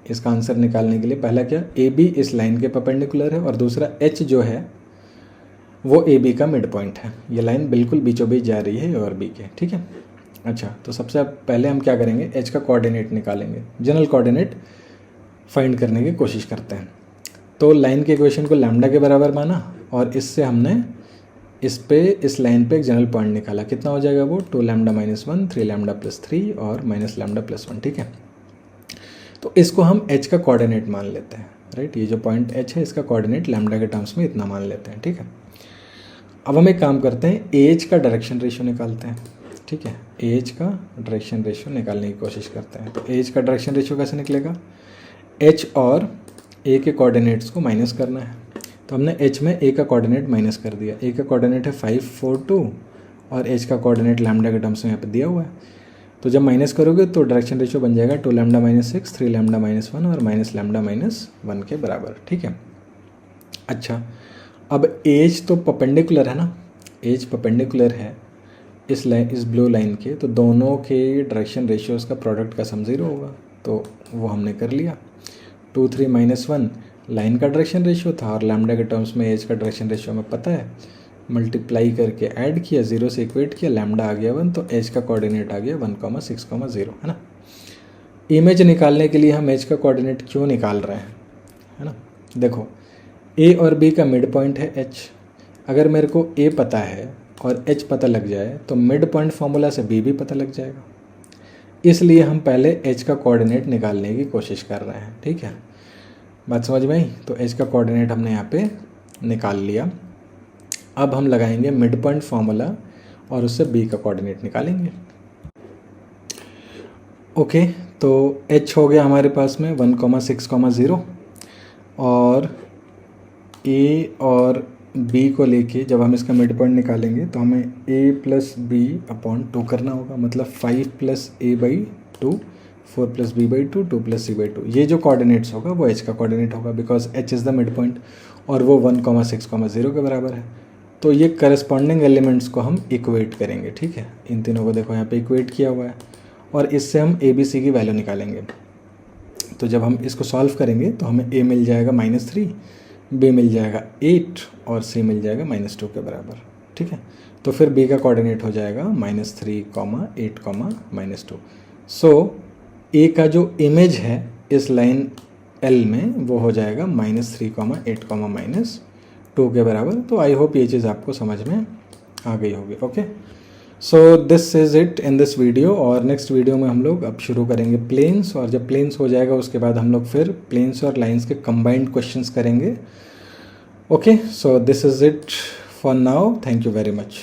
इसका आंसर निकालने के लिए। पहला क्या, AB इस लाइन के परपेंडिकुलर है, और दूसरा H जो है वो AB का मिड पॉइंट है। ये लाइन बिल्कुल बीचों बीच जा रही है A और B के, ठीक है। अच्छा, तो सबसे पहले हम क्या करेंगे, H का कोऑर्डिनेट निकालेंगे, जनरल कोऑर्डिनेट फाइंड करने की कोशिश करते हैं। तो लाइन के इक्वेशन को लैम्डा के बराबर माना, और इससे हमने इस लाइन पे एक जनरल पॉइंट निकाला। कितना हो जाएगा वो, 2 लैम्डा -1, 3 लैम्डा +3 और -लैम्डा +1, ठीक है। तो इसको हम H का कोऑर्डिनेट मान लेते हैं, राइट। ये जो पॉइंट H है इसका कोऑर्डिनेट लैम्डा के टर्म्स में इतना मान लेते हैं, ठीक है। अब हम एक काम करते हैं, एज का डायरेक्शन रेशियो निकालते हैं, ठीक है। एज का डायरेक्शन रेशियो निकालने की कोशिश करते हैं। तो एज का डायरेक्शन रेशियो कैसे निकलेगा, H और A के कोऑर्डिनेट्स को माइनस करना है। तो हमने H में A का कोऑर्डिनेट माइनस कर दिया। A का कोऑर्डिनेट है 5, 4, 2 और H का कोऑर्डिनेट लैम्डा के टर्म्स में यहाँ पे दिया हुआ है। तो जब माइनस करोगे तो डायरेक्शन रेशियो बन जाएगा 2 लैम्डा माइनस 6, 3 लैम्डा माइनस 1 और माइनस लैम्डा माइनस 1 के बराबर, ठीक है। अच्छा, अब एज तो परपेंडिकुलर है ना, एज परपेंडिकुलर है इस ब्लू लाइन के, तो दोनों के डायरेक्शन रेशियोज़ का प्रोडक्ट का सम 0 होगा, तो वो हमने कर लिया। 2 3 माइनस 1 लाइन का डायरेक्शन रेशियो था और लैम्डा के टर्म्स में एज का डायरेक्शन रेशियो हमें पता है, मल्टीप्लाई करके ऐड किया, 0 से इक्वेट किया, लैम्डा आ गया 1, तो एज का कोऑर्डिनेट आ गया 1,6,0, है ना। इमेज निकालने के लिए हम एज का कोऑर्डिनेट क्यों निकाल रहे हैं, है ना। देखो, ए और बी का मिड पॉइंट है एच, अगर मेरे को ए पता है और एच पता लग जाए तो मिड पॉइंट फार्मूला से बी भी पता लग जाएगा, इसलिए हम पहले एच का कोऑर्डिनेट निकालने की कोशिश कर रहे हैं, ठीक है। बात समझ में आई। तो एच का कोऑर्डिनेट हमने यहाँ पे निकाल लिया। अब हम लगाएंगे मिड पॉइंट फार्मूला और उससे बी का कोऑर्डिनेट निकालेंगे। ओके, तो एच हो गया हमारे पास में 1,6,0 और ए और बी को लेके जब हम इसका मिड पॉइंट निकालेंगे तो हमें a प्लस बी अपॉन 2 करना होगा, मतलब 5 plus A by 2, 4 plus B by 2, 2 plus C by 2। ये जो कोऑर्डिनेट्स होगा वो एच का कोऑर्डिनेट होगा, because H is the mid point और वो 1,6,0 के बराबर है। तो ये करस्पॉन्डिंग एलिमेंट्स को हम इक्वेट करेंगे, ठीक है। इन तीनों को देखो यहाँ पे इक्वेट किया हुआ है और इससे हम ए बी सी की वैल्यू निकालेंगे। तो जब हम इसको सॉल्व करेंगे तो हमें ए मिल जाएगा -3, बी मिल जाएगा 8 और सी मिल जाएगा -2 के बराबर, ठीक है। तो फिर बी का कोऑर्डिनेट हो जाएगा -3, 8, -2। सो ए का जो इमेज है इस लाइन एल में वो हो जाएगा -3, 8, -2 के बराबर। तो आई होप ये चीज़ आपको समझ में आ गई होगी। Okay, so this is it in this video. और नेक्स्ट वीडियो में हम लोग अब शुरू करेंगे प्लेन्स, और जब प्लेन्स हो जाएगा उसके बाद हम लोग फिर प्लेन्स और लाइंस के कंबाइंड क्वेश्चंस करेंगे। Okay, so this is it for now, thank you very much.